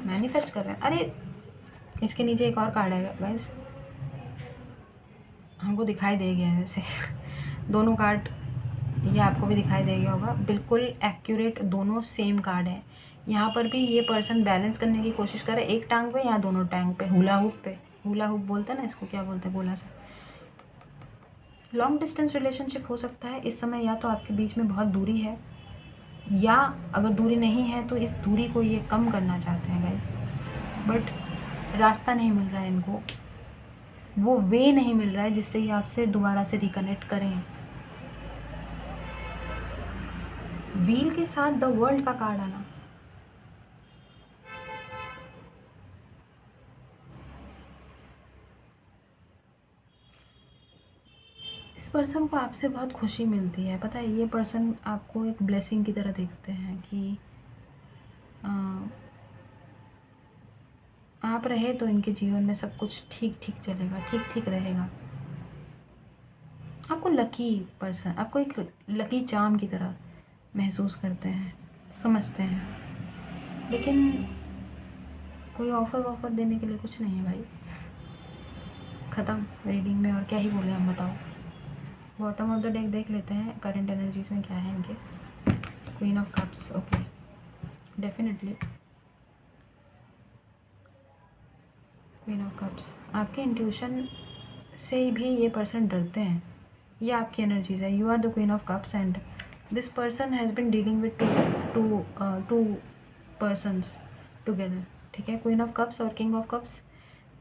A: मैनिफेस्ट कर रहे हैं। अरे इसके नीचे एक और कार्ड है गाइस, हमको दिखाई दे गया है वैसे दोनों कार्ड, ये आपको भी दिखाई दे गया होगा, बिल्कुल एक्यूरेट दोनों सेम कार्ड है। यहाँ पर भी ये पर्सन बैलेंस करने की कोशिश करे, एक टांग पे या दोनों टांग पे, हुला हुप पे। हुला हुप बोलते हैं ना इसको, क्या बोलते हैं गोला सा। लॉन्ग डिस्टेंस रिलेशनशिप हो सकता है इस समय, या तो आपके बीच में बहुत दूरी है, या अगर दूरी नहीं है तो इस दूरी को ये कम करना चाहते हैं गाइस, बट रास्ता नहीं मिल रहा है इनको, वो वे नहीं मिल रहा है जिससे ये आपसे दोबारा से रिकनेक्ट करें। व्हील के साथ द वर्ल्ड का कार्ड आना, इस पर्सन को आपसे बहुत खुशी मिलती है। पता है ये पर्सन आपको एक ब्लेसिंग की तरह देखते हैं कि आप रहे तो इनके जीवन में सब कुछ ठीक ठीक चलेगा, ठीक ठीक रहेगा। आपको लकी पर्सन, आपको एक लकी चार्म की तरह महसूस करते हैं, समझते हैं। लेकिन कोई ऑफ़र वॉफर देने के लिए कुछ नहीं है भाई। ख़त्म रीडिंग में, और क्या ही बोले हम, बताओ। बॉटम ऑफ द डेक देख लेते हैं करंट एनर्जीज में क्या है इनके। Queen of cups, okay, definitely queen of cups. आपके इंट्यूशन से भी ये पर्सन डरते हैं, ये आपकी एनर्जीज है। You are the queen of cups and this person has been dealing with two persons together, ठीक है। क्वीन ऑफ कप्स और king of cups,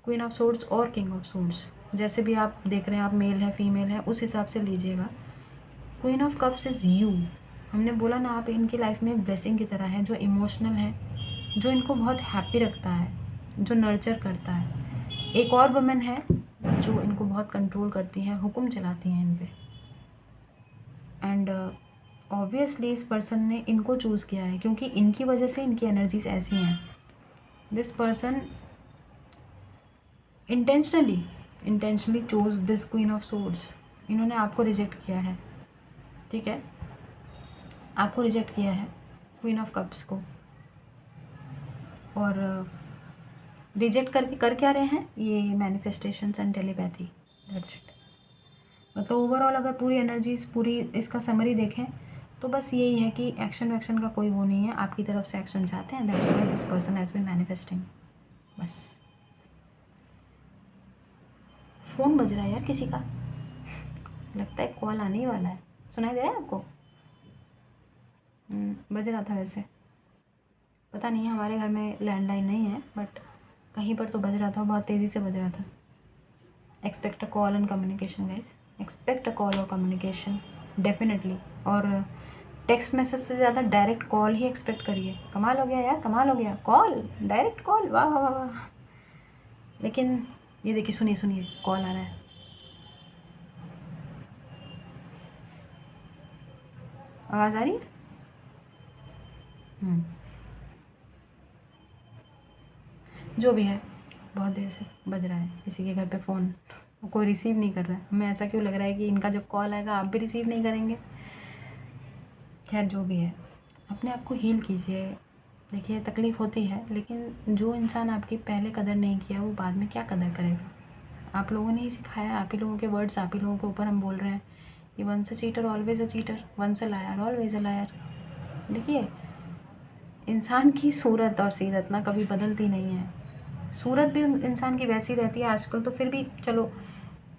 A: queen of swords और किंग ऑफ सोर्ड्स, जैसे भी आप देख रहे हैं, आप मेल है फीमेल है उस हिसाब से लीजिएगा। Queen of cups is you. हमने बोला ना, आप इनकी लाइफ में एक ब्लेसिंग की तरह है, जो इमोशनल है, जो इनको बहुत हैप्पी रखता है, जो नर्चर करता है। एक और वुमेन है जो इनको बहुत कंट्रोल करती है, हुक्म चलाती हैं इन पे। एंड ऑब्वियसली इस पर्सन ने इनको चूज़ किया है क्योंकि इनकी वजह से इनकी एनर्जीज ऐसी हैं। This person intentionally chose this queen of swords. इन्होंने आपको रिजेक्ट किया है, ठीक है, आपको रिजेक्ट किया है क्वीन ऑफ कप्स को। और रिजेक्ट करके कर क्या रहे हैं, ये manifestations and telepathy, that's it. मतलब ओवरऑल अगर पूरी एनर्जीज, पूरी इसका समरी देखें तो बस यही है कि एक्शन वैक्शन का कोई वो नहीं है, आपकी तरफ से एक्शन चाहते हैं, that's why this person has been manifesting. बस फ़ोन बज रहा है यार किसी का, लगता है कॉल आने ही वाला है। सुनाई दे रहा है आपको? बज रहा था वैसे, पता नहीं है, हमारे घर में लैंडलाइन नहीं है बट कहीं पर तो बज रहा था, बहुत तेज़ी से बज रहा था। Expect a call and communication guys, expect a call और कम्युनिकेशन डेफिनेटली। और टेक्स्ट मैसेज से ज़्यादा डायरेक्ट कॉल ही एक्सपेक्ट करिए। कमाल हो गया यार, कमाल हो गया, कॉल, डायरेक्ट कॉल, वाह वाह वाह। लेकिन ये देखिए, सुनिए सुनिए, कॉल आ रहा है। आवाज़ आ रही है? जो भी है, बहुत देर से बज रहा है, किसी के घर पे फ़ोन, कोई रिसीव नहीं कर रहा है। हमें ऐसा क्यों लग रहा है कि इनका जब कॉल आएगा आप भी रिसीव नहीं करेंगे। खैर जो भी है, अपने आप को हील कीजिए। देखिए तकलीफ़ होती है, लेकिन जो इंसान आपकी पहले कदर नहीं किया वो बाद में क्या कदर करेगा। आप लोगों ने ही सिखाया, आप ही लोगों के वर्ड्स, आप ही लोगों के ऊपर हम बोल रहे हैं कि once a cheater always a cheater, once a liar always a liar. देखिए इंसान की सूरत और सीरत ना कभी बदलती नहीं है। सूरत भी इंसान की वैसी रहती है आजकल, तो फिर भी चलो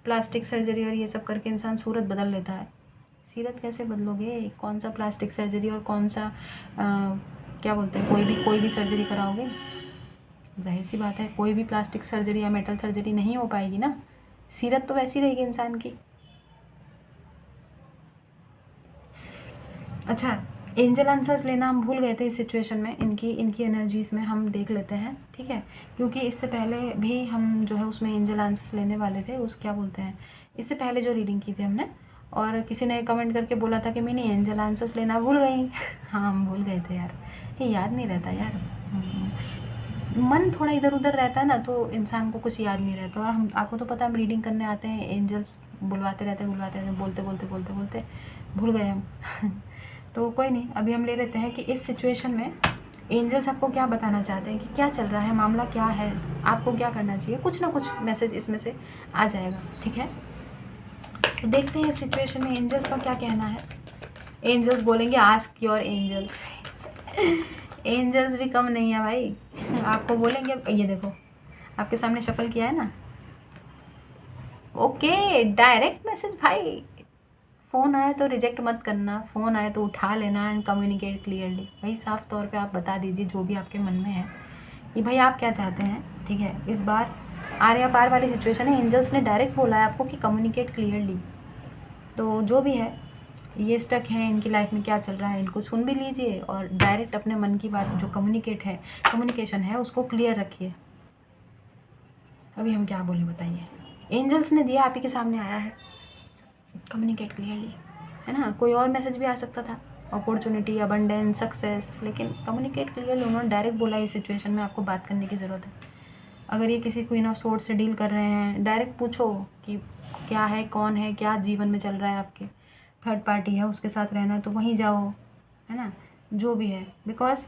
A: प्लास्टिक सर्जरी और ये सब करके इंसान सूरत बदल लेता है, सीरत कैसे बदलोगे? कौन सा प्लास्टिक सर्जरी और कौन सा क्या बोलते हैं, कोई भी सर्जरी कराओगे? जाहिर सी बात है कोई भी प्लास्टिक सर्जरी या मेटल सर्जरी नहीं हो पाएगी ना। सीरत तो वैसी रहेगी इंसान की। अच्छा, एंजल आंसर्स लेना हम भूल गए थे इस सिचुएशन में। इनकी एनर्जीज़ में हम देख लेते हैं, ठीक है, क्योंकि इससे पहले भी हम जो है उसमें एंजल आंसर्स लेने वाले थे। उस क्या बोलते हैं, इससे पहले जो रीडिंग की थी हमने, और किसी ने कमेंट करके बोला था कि मैंने एंजल आंसर्स लेना भूल गई। हाँ, हम भूल गए थे यार, ये याद नहीं रहता यार। मन थोड़ा इधर उधर रहता है ना, तो इंसान को कुछ याद नहीं रहता। और हम, आपको तो पता है, हम रीडिंग करने आते हैं, एंजल्स बुलवाते रहते हैं, बोलते बोलते भूल गए हम। तो कोई नहीं, अभी हम ले लेते हैं कि इस सिचुएशन में एंजल्स आपको क्या बताना चाहते हैं, कि क्या चल रहा है, मामला क्या है, आपको क्या करना चाहिए। कुछ ना कुछ मैसेज इसमें से आ जाएगा, ठीक है। तो देखते हैं इस सिचुएशन में एंजल्स का क्या कहना है। एंजल्स बोलेंगे आस्क योर एंजल्स। एंजल्स भी कम नहीं है भाई, आपको बोलेंगे। ये देखो, आपके सामने शफल किया है ना। ओके, डायरेक्ट मैसेज भाई। फ़ोन आए तो रिजेक्ट मत करना, फ़ोन आए तो उठा लेना एंड कम्युनिकेट क्लियरली। भाई साफ़ तौर पे आप बता दीजिए जो भी आपके मन में है कि भाई आप क्या चाहते हैं, ठीक है। इस बार आर्या पार वाली सिचुएशन है, एंजल्स ने डायरेक्ट बोला है आपको कि कम्युनिकेट क्लियरली। तो जो भी है, ये स्टक हैं, इनकी लाइफ में क्या चल रहा है, इनको सुन भी लीजिए और डायरेक्ट अपने मन की बात जो कम्युनिकेशन है उसको क्लियर रखिए। अभी हम क्या बोलें बताइए। एंजल्स ने दिया, आप ही के सामने आया है, कम्युनिकेट क्लियरली, है ना। कोई और मैसेज भी आ सकता था, अपॉर्चुनिटी, अबंडेंस, सक्सेस, लेकिन कम्युनिकेट क्लियरली उन्होंने डायरेक्ट बोला इस सिचुएशन में आपको बात करने की ज़रूरत है। अगर ये किसी क्वीन ऑफ सोर्ड्स से डील कर रहे हैं, डायरेक्ट पूछो कि क्या है, कौन है, क्या जीवन में चल रहा है आपके, थर्ड पार्टी है उसके साथ रहना है तो वहीं जाओ, है ना, जो भी है। बिकॉज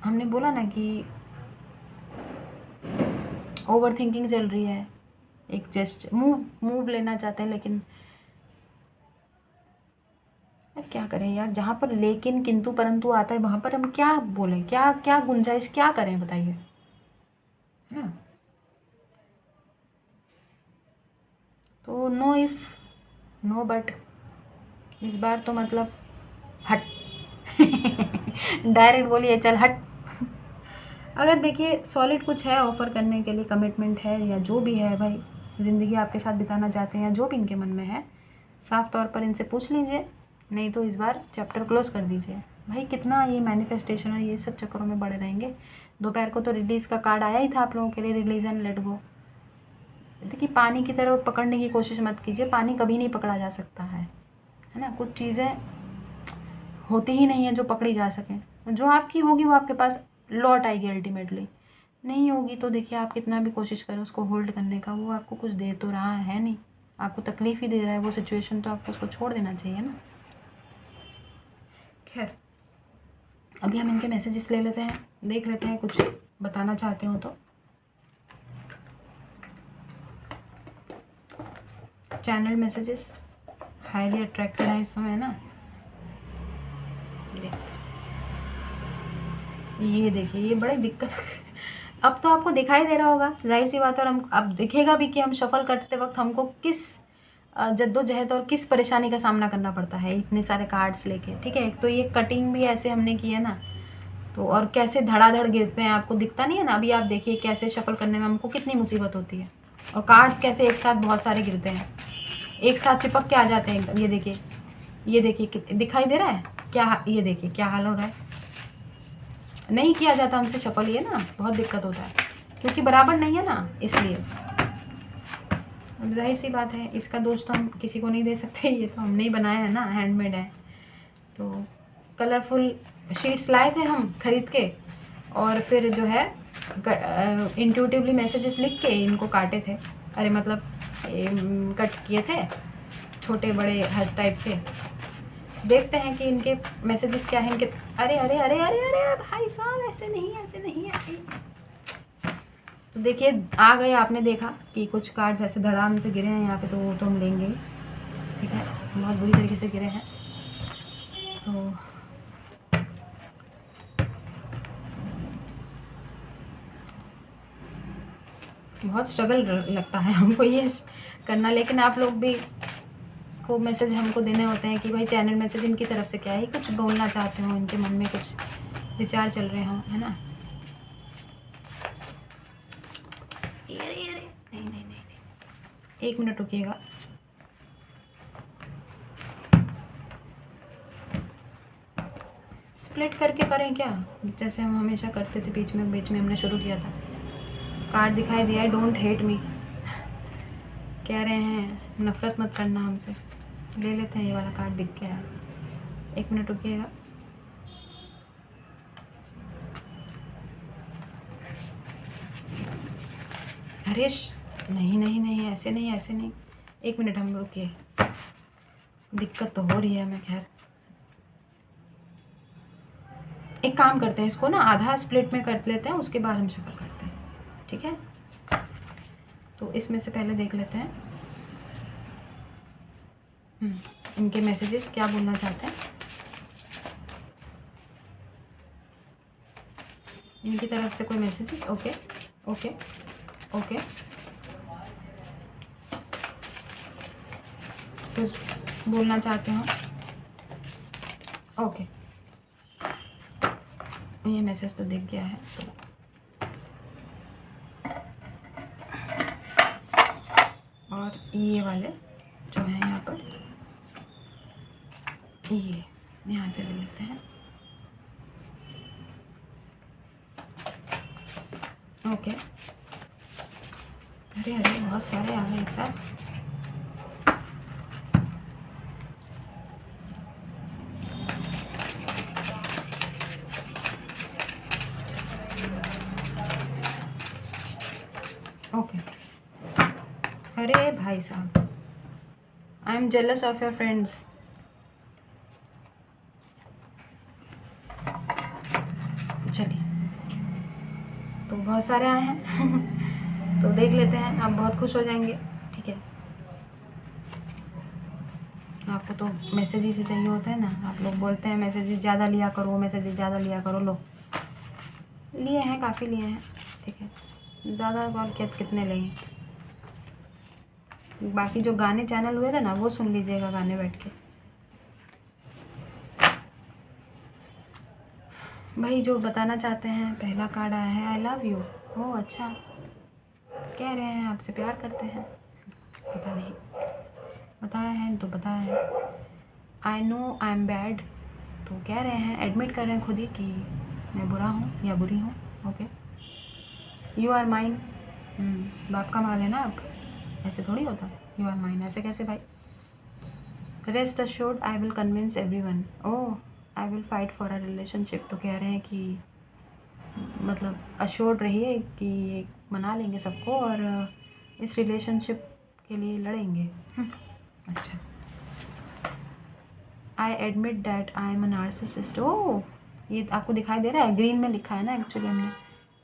A: हमने बोला ना कि ओवर थिंकिंग चल रही है, एक जस्ट मूव लेना चाहते हैं, लेकिन क्या करें यार, जहाँ पर लेकिन, किंतु, परंतु आता है वहाँ पर हम क्या बोलें, क्या क्या गुंजाइश क्या करें बताइए, है ना। तो नो इफ, नो बट, इस बार तो मतलब हट। डायरेक्ट बोलिए चल हट। अगर देखिए सॉलिड कुछ है ऑफर करने के लिए, कमिटमेंट है या जो भी है भाई, ज़िंदगी आपके साथ बिताना चाहते हैं, जो भी इनके मन में है, साफ तौर पर इनसे पूछ लीजिए। नहीं तो इस बार चैप्टर क्लोज कर दीजिए। भाई कितना ये मैनिफेस्टेशन और ये सब चक्करों में पड़े रहेंगे। दोपहर को तो रिलीज़ का कार्ड आया ही था आप लोगों के लिए, रिलीज एंड लेट गो। देखिए पानी की तरह पकड़ने की कोशिश मत कीजिए, पानी कभी नहीं पकड़ा जा सकता है ना। कुछ चीज़ें होती ही नहीं है जो पकड़ी जा सकें। जो आपकी होगी वो आपके पास लौट आएगी अल्टीमेटली, नहीं होगी तो देखिए आप कितना भी कोशिश करें उसको होल्ड करने का, वो आपको कुछ दे तो रहा है नहीं, आपको तकलीफ़ ही दे रहा है वो सिचुएशन, तो आपको उसको छोड़ देना चाहिए ना। खैर, अभी हम इनके मैसेजेस ले लेते हैं, देख लेते हैं कुछ बताना चाहते हो तो। चैनल मैसेजेस हाईली अट्रैक्टेड है इस समय ना। ये देखिए, ये बड़ी दिक्कत। अब तो आपको दिखाई दे रहा होगा, जाहिर सी बात है, और हम अब दिखेगा भी कि हम शफल करते वक्त हमको किस जद्दोजहद और किस परेशानी का सामना करना पड़ता है इतने सारे कार्ड्स लेके, ठीक है। एक तो ये कटिंग भी ऐसे हमने की है ना, तो और कैसे धड़ाधड़ गिरते हैं, आपको दिखता नहीं है ना। अभी आप देखिए कैसे शफल करने में हमको कितनी मुसीबत होती है, और कार्ड्स कैसे एक साथ बहुत सारे गिरते हैं, एक साथ चिपक के आ जाते हैं एकदम। ये देखिए दिखाई दे रहा है क्या, ये देखिए क्या हाल हो रहा है। नहीं किया जाता हमसे शफल, ये ना बहुत दिक्कत होता है, क्योंकि बराबर नहीं है ना, इसलिए। अब जाहिर सी बात है, इसका दोष तो हम किसी को नहीं दे सकते, ये तो हमने ही बनाया है ना, हैंडमेड है। तो कलरफुल शीट्स लाए थे हम खरीद के, और फिर जो है इंट्यूटिवली मैसेजेस लिख के इनको काटे थे, अरे मतलब कट किए थे, छोटे बड़े हर टाइप के। देखते हैं कि इनके मैसेजेस क्या हैं इनके। अरे अरे अरे अरे अरे भाई साहब, ऐसे नहीं ऐसे। तो देखिए आ गए, आपने देखा कि कुछ कार्ड्स ऐसे धड़ाम से गिरे हैं यहाँ पे, तो वो तो हम लेंगे, ठीक है, बहुत बुरी तरीके से गिरे हैं। तो बहुत स्ट्रगल लगता है हमको ये करना, लेकिन आप लोग भी को मैसेज हमको देने होते हैं कि भाई चैनल मैसेज इनकी तरफ से क्या है, कुछ बोलना चाहते हो, इनके मन में कुछ विचार चल रहे हों, है ना। नहीं, 1 मिनट रुकिएगा। स्प्लिट करके करें क्या, जैसे हम हमेशा करते थे, बीच में हमने शुरू किया था। कार्ड दिखाई दिया है, डोंट हेट मी, कह रहे हैं नफ़रत मत करना हमसे। ले लेते हैं, ये वाला कार्ड दिख गया है। 1 मिनट रुकिएगा। हरीश, नहीं, ऐसे नहीं। 1 मिनट हम रुकिए, दिक्कत तो हो रही है हमें। खैर एक काम करते हैं, इसको ना आधा स्प्लिट में कर लेते हैं, उसके बाद हम शफल करते हैं, ठीक है। तो इसमें से पहले देख लेते हैं इनके मैसेजेस क्या बोलना चाहते हैं। इनकी तरफ से कोई मैसेजेस। ओके, कुछ बोलना चाहते हो। ओके, ये मैसेज तो दिख गया है। और ये वाले जो हैं यहाँ पर, ये यहाँ से ले लेते हैं। ओके, अरे बहुत सारे आ गए एक साथ। ओके, अरे भाई साहब, I am jealous of your friends. चलिए, तो बहुत सारे आए हैं तो देख लेते हैं, आप बहुत खुश हो जाएंगे, ठीक है। आपको तो मैसेज ही से चाहिए होते हैं ना, आप लोग बोलते हैं मैसेजेस ज़्यादा लिया करो, लो लिए हैं, काफ़ी लिए हैं, ठीक है। ज़्यादा और कितने लेंगे। बाकी जो गाने चैनल हुए थे ना, वो सुन लीजिएगा गाने बैठ के। भाई जो बताना चाहते हैं, पहला कार्ड आया है आई लव यू। ओह अच्छा, कह रहे हैं आपसे प्यार करते हैं, पता नहीं, बताया है तो बताया है। I no I am bad, तो कह रहे हैं, एडमिट कर रहे हैं खुद ही कि मैं बुरा हूँ या बुरी हूँ। ओके, यू आर माइन, बाप का माल है ना आप, ऐसे थोड़ी होता। यू आर माइन ऐसे कैसे भाई। Rest assured I will convince everyone. Oh, I will fight for a relationship, तो कह रहे हैं कि मतलब अश्योर्ड रहिए कि ये मना लेंगे सबको और इस रिलेशनशिप के लिए लड़ेंगे। अच्छा, I admit that I am a narcissist. Oh, ये आपको दिखाई दे रहा है, ग्रीन में लिखा है ना, एक्चुअली हमने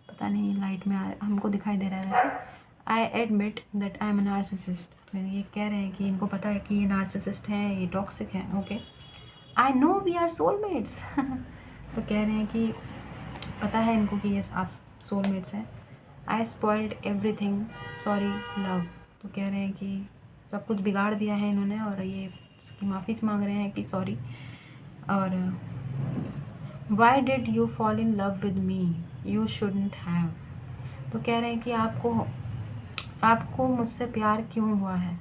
A: पता नहीं लाइट में हमको दिखाई दे रहा है वैसे। I admit that I am a narcissist, तो ये कह रहे हैं कि इनको पता है कि ये नार्सिसिस्ट हैं, ये टॉक्सिक हैं। Okay, I know we are soulmates तो कह रहे हैं कि पता है इनको कि ये आप सोलमेट्स हैं। आई स्पॉइल्ड एवरीथिंग, सॉरी लव, तो कह रहे हैं कि सब कुछ बिगाड़ दिया है इन्होंने और ये उसकी माफ़ी मांग रहे हैं कि सॉरी। और why did you fall in love with me, you shouldn't have, तो कह रहे हैं कि आपको मुझसे प्यार क्यों हुआ है।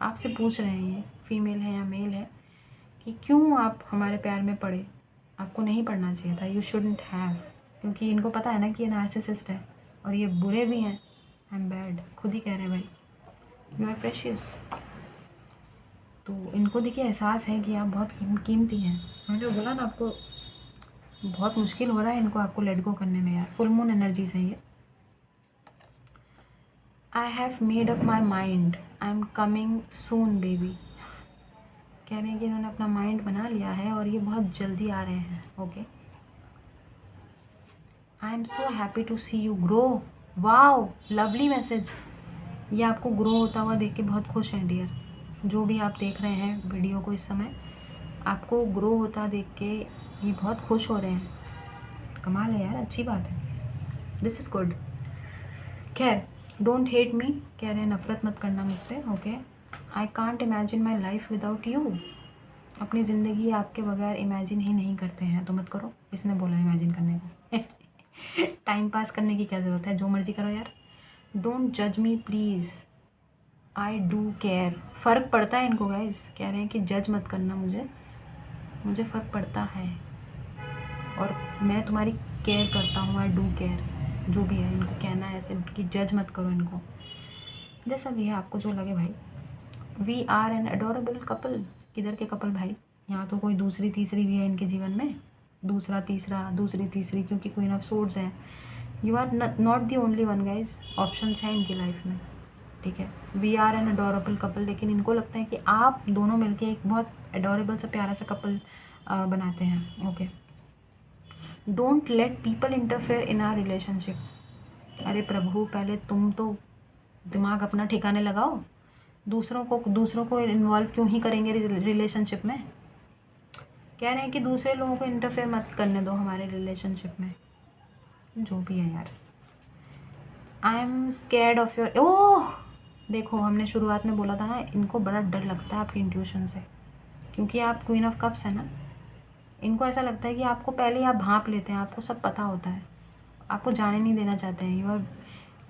A: आपसे पूछ रहे हैं, ये फीमेल है या मेल है, कि क्यों आप हमारे प्यार में पड़े, आपको नहीं पढ़ना चाहिए था। यू शुडंट हैव, क्योंकि इनको पता है ना कि ये नार्सिसिस्ट है और ये बुरे भी हैं। आई एम बैड, खुद ही कह रहे हैं भाई, यू आर प्रेशियस, तो इनको देखिए एहसास है कि आप बहुत कीमती हैं। मैंने बोला ना आपको, बहुत मुश्किल हो रहा है इनको आपको लेट गो करने में यार, फुल मून एनर्जी से ये। I have made up my mind, I am coming soon baby, कह रहे हैं कि इन्होंने अपना माइंड बना लिया है और ये बहुत जल्दी आ रहे हैं। Okay, I am so happy to see you grow. Wow, lovely message, ये आपको ग्रो होता हुआ देख के बहुत खुश हैं डियर। जो भी आप देख रहे हैं वीडियो को इस समय, आपको ग्रो होता देख के ये बहुत खुश हो रहे हैं। कमाल है यार, अच्छी बात है, दिस इज़ गुड। खैर, डोंट हेट मी, कह रहे हैं नफ़रत मत करना मुझसे। Okay, I can't imagine my life without you. अपनी ज़िंदगी आपके बगैर इमेजिन ही नहीं करते हैं, तो मत करो। इसने बोला इमेजिन करने को। टाइम पास करने की क्या ज़रूरत है, जो मर्जी करो यार। डोंट जज me please, I do care. फ़र्क पड़ता है इनको गाइस, कह रहे हैं कि जज मत करना मुझे फ़र्क पड़ता है और मैं तुम्हारी केयर करता हूँ। आई डू केयर, जो भी है इनको कहना है ऐसे कि जज मत करो इनको, जैसा भी है आपको जो लगे भाई। We are an adorable couple. किधर के कपल भाई, यहाँ तो कोई दूसरी तीसरी भी है इनके जीवन में, दूसरा तीसरा दूसरी तीसरी, क्योंकि क्वीन ऑफ सोर्ड्स है। You are not the only one guys, options हैं इनकी लाइफ में, ठीक है। We are an adorable couple, लेकिन इनको लगता है कि आप दोनों मिलके एक बहुत अडोरेबल सा प्यारा सा कपल बनाते हैं। Okay, don't let people interfere in our relationship. अरे प्रभु, पहले तुम तो दिमाग अपना ठिकाने लगाओ। दूसरों को इन्वॉल्व क्यों ही करेंगे रिलेशनशिप में। कह रहे हैं कि दूसरे लोगों को इंटरफेयर मत करने दो हमारे रिलेशनशिप में, जो भी है यार। I am scared of your, oh देखो, हमने शुरुआत में बोला था ना, इनको बड़ा डर लगता है आपकी इंट्यूशन से, क्योंकि आप क्वीन ऑफ कप्स है ना। इनको ऐसा लगता है कि आपको पहले ही आप भांप लेते हैं, आपको सब पता होता है, आपको जाने नहीं देना चाहते हैं। यू आर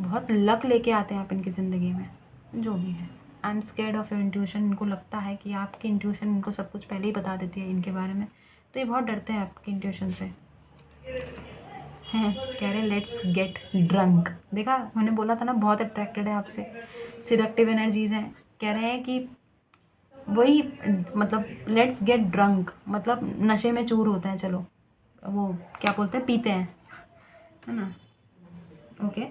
A: बहुत लक लेके आते हैं आप इनकी ज़िंदगी में, जो भी है। I am scared of your intuition, इनको लगता है कि आपकी इंट्यूशन इनको सब कुछ पहले ही बता देती है इनके बारे में, तो ये बहुत डरते हैं आपकी इंट्यूशन से। हैं, कह रहे लेट्स गेट ड्रंक। देखा, मैंने बोला था ना बहुत अट्रैक्टेड है आपसे, सिडक्टिव एनर्जीज हैं। कह रहे हैं कि वही, मतलब लेट्स गेट ड्रंक मतलब नशे में चूर होते हैं, चलो वो क्या बोलते हैं, पीते हैं, है ना। ओके,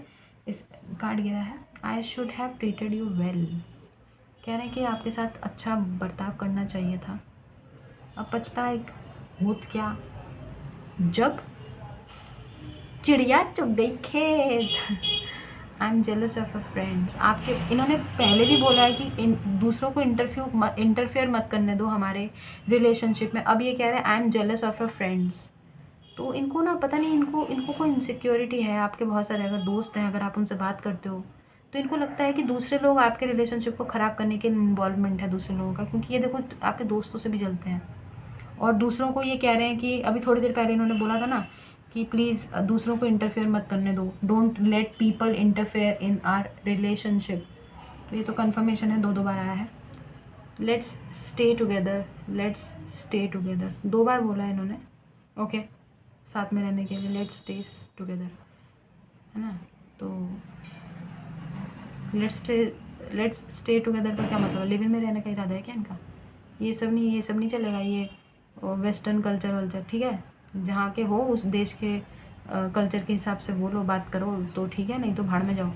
A: इस कार्ड गिरा है, I should have treated you well. कह रहे हैं कि आपके साथ अच्छा बर्ताव करना चाहिए था। अब पछताए होत क्या, जब चिड़िया चुग गई खेत। I am jealous of a friends. आपके इन्होंने पहले भी बोला है कि दूसरों को इंटरफेयर मत करने दो हमारे रिलेशनशिप में। अब ये कह रहे हैं I am jealous of a friends. तो इनको ना पता नहीं, इनको कोई इनसिक्योरिटी है। आपके बहुत सारे अगर दोस्त हैं, अगर आप उनसे बात करते हो, तो इनको लगता है कि दूसरे लोग आपके रिलेशनशिप को ख़राब करने के इन्वॉल्वमेंट है दूसरे लोगों का, क्योंकि ये देखो आपके दोस्तों से भी जलते हैं। और दूसरों को ये कह रहे हैं कि अभी थोड़ी देर पहले इन्होंने बोला था ना कि प्लीज़ दूसरों को इंटरफेयर मत करने दो, don't let people interfere in our relationship. तो ये तो कन्फर्मेशन है, दो बार आया है। Let's stay together, let's stay together, 2 बार बोला है इन्होंने। ओके, साथ में रहने के लिए लेट्स स्टे टुगेदर, है ना। तो लेट्स स्टे टुगेदर का क्या मतलब है, लिव इन में रहने का इरादा है क्या इनका। ये सब नहीं चलेगा, ये वेस्टर्न कल्चर वल्चर, ठीक है। जहाँ के हो उस देश के कल्चर के हिसाब से बोलो, बात करो तो ठीक है, नहीं तो भाड़ में जाओ।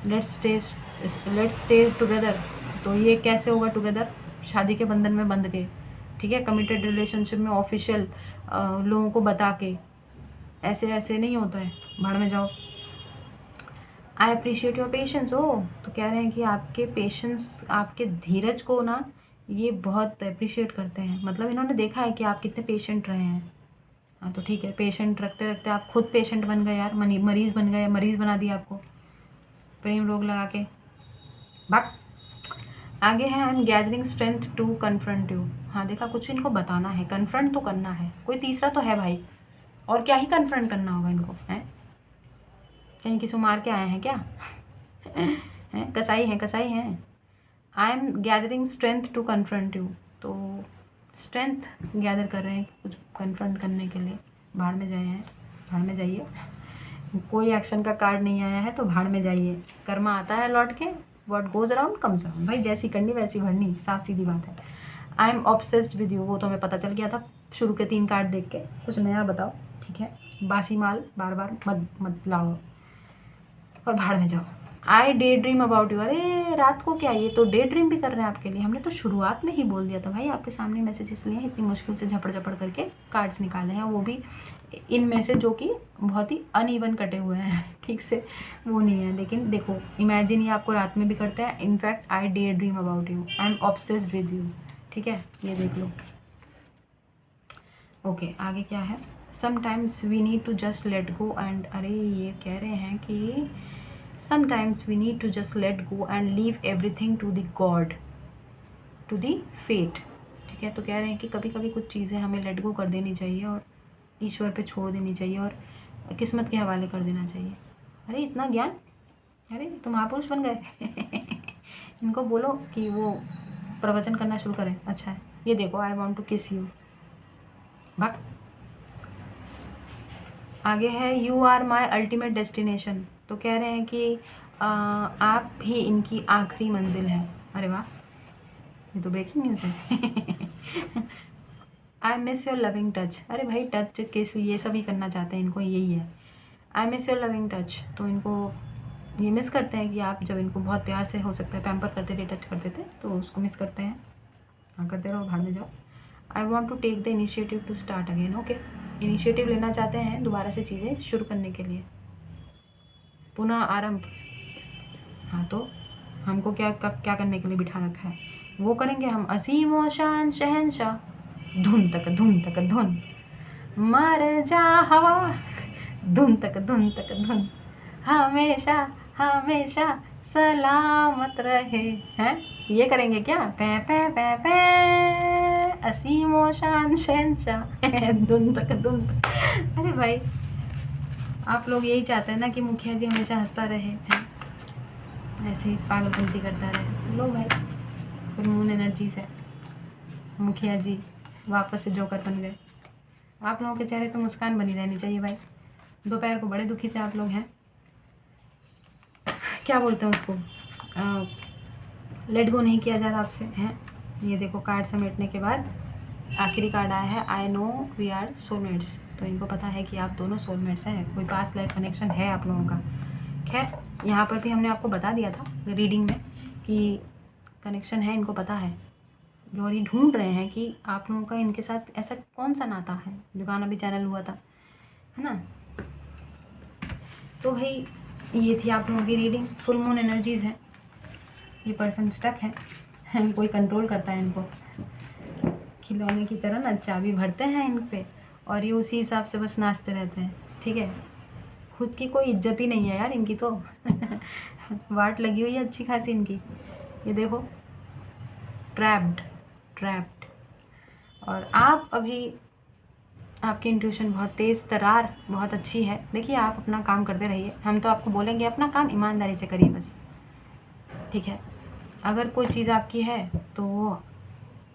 A: लेट्स स्टे टुगेदर, तो ये कैसे होगा टुगेदर, शादी के बंधन में बंध के, ठीक है। कमिटेड रिलेशनशिप में ऑफिशियल लोगों को बता के, ऐसे नहीं होता है, भाड़ में जाओ। I appreciate your patience. हो तो कह रहे हैं कि आपके पेशेंस, आपके धीरज को ना ये बहुत अप्रिशिएट करते हैं। मतलब इन्होंने देखा है कि आप कितने पेशेंट रहे हैं। हाँ तो ठीक है, पेशेंट रखते रखते आप खुद पेशेंट बन गए यार, मरीज़ बन गए, मरीज़ बना दिया आपको प्रेम रोग लगा के। बट आगे है, I am gathering strength to confront you. हाँ देखा, कुछ इनको बताना है, कन्फ्रंट तो करना है, कोई तीसरा तो है भाई, और क्या ही कन्फ्रंट करना होगा इनको, हैं कहीं किसी मार के आए हैं क्या। हैं कसाई हैं। I am gathering strength to confront you, तो स्ट्रेंथ गैदर कर रहे हैं कुछ कन्फ्रंट करने के लिए। भाड़ में जाइए। कोई एक्शन का कार्ड नहीं आया है तो भाड़ में जाइए, कर्मा आता है लौट के, what goes around comes around. भाई जैसी करनी वैसी भरनी, साफ सीधी बात है। I am obsessed with you, वो तो हमें पता चल गया था शुरू के 3 कार्ड देख के। कुछ नया बताओ, ठीक है। बासी माल बार बार मत लाओ और भाड़ में जाओ। आई डे ड्रीम अबाउट यू, अरे रात को क्या, ये तो डे ड्रीम भी कर रहे हैं आपके लिए। हमने तो शुरुआत में ही बोल दिया था भाई, आपके सामने मैसेजेस लिए हैं, इतनी मुश्किल से झपड़ करके कार्ड्स निकाले हैं, वो भी इनमें से जो कि बहुत ही अनइवन कटे हुए हैं, ठीक से वो नहीं है। लेकिन देखो, इमेजिन ये आपको रात में भी करते हैं। In fact I daydream about you, I am obsessed with you, ठीक है, ये देख लो। ओके, आगे क्या है, sometimes we need to just let go and, अरे ये कह रहे हैं कि sometimes we need to just let go and leave everything to the God. To the fate. ठीक है, तो कह रहे हैं कि कभी कभी कुछ चीज़ें हमें लेट गो कर देनी चाहिए और ईश्वर पे छोड़ देनी चाहिए और किस्मत के हवाले कर देना चाहिए। अरे इतना ज्ञान, अरे तो महापुरुष बन गए। इनको बोलो कि वो प्रवचन करना शुरू करें। अच्छा है, ये देखो, I want to kiss you. भाग आगे है, you are my ultimate destination. तो कह रहे हैं कि आप ही इनकी आखिरी मंजिल है। अरे वाह, ये तो ब्रेकिंग न्यूज़ है। I miss your loving touch. अरे भाई टच किस, ये सभी करना चाहते हैं, इनको यही है। I miss your loving touch, तो इनको ये मिस करते हैं कि आप जब इनको बहुत प्यार से, हो सकता है पैम्पर करते थे, टच करते थे, तो उसको मिस करते हैं। हाँ, करते रहो, भाड़ में जाओ। I want to take the initiative to start again. Okay, initiative लेना चाहते हैं दोबारा से चीज़ें शुरू करने के लिए, पुनः आरंभ। हाँ, तो हमको क्या क्या करने के लिए बिठा रखा है, वो करेंगे हम। असीम व शान शहनशाह, धुन तक धुन, मर जा हवा, धुन तक धुन, हमेशा हमेशा सलामत रहे। हैं, ये करेंगे क्या, पै पै पै पै, असीम व शान शहनशाह, धुन तक। अरे भाई, आप लोग यही चाहते हैं ना कि मुखिया जी हमेशा हंसता रहे, हैं ऐसे ही पागलपंती करता रहे। लो भाई, फिर मून एनर्जी से मुखिया जी वापस से जोकर बन गए। आप लोगों के चेहरे पे मुस्कान बनी रहनी चाहिए भाई। दोपहर को बड़े दुखी थे आप लोग, हैं क्या बोलते हैं उसको, लेट गो नहीं किया जा रहा आपसे, हैं। ये देखो, कार्ड समेटने के बाद आखिरी कार्ड आया है, I know we are soulmates. तो इनको पता है कि आप दोनों सोलमेट्स हैं, कोई पास्ट लाइफ कनेक्शन है आप लोगों का। खैर, यहाँ पर भी हमने आपको बता दिया था रीडिंग में कि कनेक्शन है, इनको पता है, और ये ढूंढ रहे हैं कि आप लोगों का इनके साथ ऐसा कौन सा नाता है जो गाना भी चैनल हुआ था, है ना। तो भाई ये थी आप लोगों की रीडिंग। फुल मून एनर्जीज़ है, ये पर्सन स्टक है, कोई कंट्रोल करता है इनको, खिलौने की तरह ना चाबी भरते हैं इन पे, और ये उसी हिसाब से बस नाचते रहते हैं। ठीक है, खुद की कोई इज्जत ही नहीं है यार इनकी तो। वाट लगी हुई है अच्छी खासी इनकी। ये देखो, ट्रैप्ड। और आप अभी, आपकी इंट्यूशन बहुत तेज़ तरार, बहुत अच्छी है। देखिए, आप अपना काम करते रहिए, हम तो आपको बोलेंगे अपना काम ईमानदारी से करिए बस। ठीक है, अगर कोई चीज़ आपकी है तो वो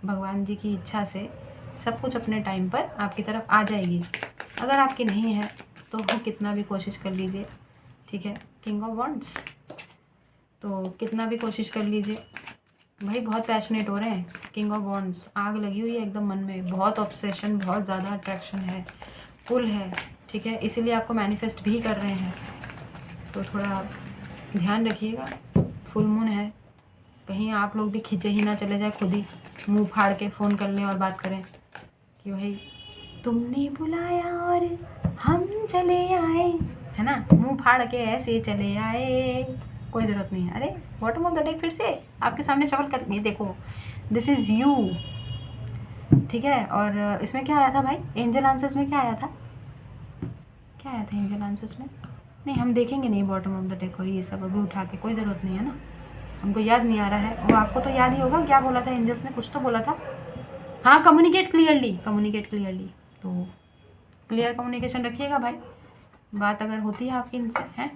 A: भगवान जी की इच्छा से सब कुछ अपने टाइम पर आपकी तरफ आ जाएगी। अगर आपकी नहीं है तो वो कितना भी कोशिश कर लीजिए। ठीक है, किंग ऑफ वॉन्ड्स, तो कितना भी कोशिश कर लीजिए भाई, बहुत पैशनेट हो रहे हैं। किंग ऑफ वॉन्ड्स, आग लगी हुई है एकदम मन में, बहुत ऑब्सेशन, बहुत ज़्यादा अट्रैक्शन है, पुल है। ठीक है, इसीलिए आपको मैनिफेस्ट भी कर रहे हैं, तो थोड़ा ध्यान रखिएगा। फुल मून है, कहीं आप लोग भी खींचे ही ना चले जाए, खुद ही मुंह फाड़ के फ़ोन कर लें और बात करें कि भाई तुमने बुलाया और हम चले आए, है ना। मुंह फाड़ के ऐसे चले आए, कोई ज़रूरत नहीं है। अरे बॉटम ऑफ द डेक फिर से आपके सामने शफल कर, ये देखो, दिस इज़ यू। ठीक है, और इसमें क्या आया था भाई, एंजल आंसर्स में क्या आया था, क्या आया था एंजल आंसर्स में? नहीं, हम देखेंगे नहीं बॉटम ऑफ द डेक और ये सब अभी उठा के, कोई ज़रूरत नहीं है ना, हमको याद नहीं आ रहा है। वो आपको तो याद ही होगा, क्या बोला था एंजल्स ने, कुछ तो बोला था। हाँ, कम्युनिकेट क्लियरली। तो क्लियर कम्युनिकेशन रखिएगा भाई, बात अगर होती है आपकी इनसे, हैं।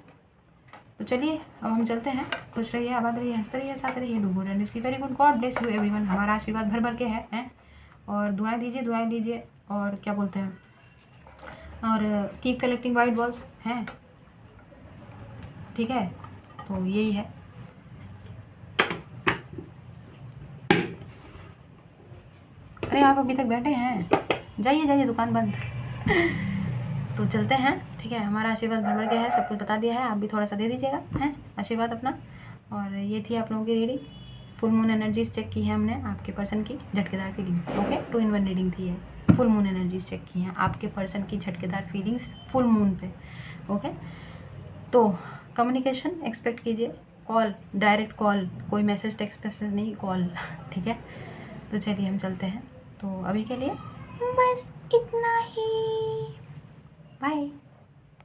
A: तो चलिए अब हम चलते हैं। खुश रहिए, आबाद रहिए, हंसते रहिए, साथ रहिए। Do good and see very good. God bless you everyone. हमारा आशीर्वाद भर भर के है, हैं। और दुआएं दीजिए, और क्या बोलते हैं, और कीप कलेक्टिंग वाइट बॉल्स, हैं। ठीक है, तो यही है। अरे आप अभी तक बैठे हैं, जाइए, दुकान बंद। तो चलते हैं, ठीक है। हमारा आशीर्वाद भर भर के है, सब कुछ बता दिया है, आप भी थोड़ा सा दे दीजिएगा, हैं, आशीर्वाद अपना। और ये थी आप लोगों की reading. Full moon energies check की है हमने आपके पर्सन की, झटकेदार फीलिंग्स। ओके, 2 in 1 रीडिंग थी ये। फुल मून एनर्जीज चेक की हैं आपके पर्सन की, झटकेदार फीलिंग्स फुल मून पे। ओके, तो कम्युनिकेशन एक्सपेक्ट कीजिए, कॉल, डायरेक्ट कॉल, कोई मैसेज टेक्स्ट मैसेज नहीं, कॉल। ठीक है, तो चलिए हम चलते हैं। तो अभी के लिए बस इतना ही, बाय।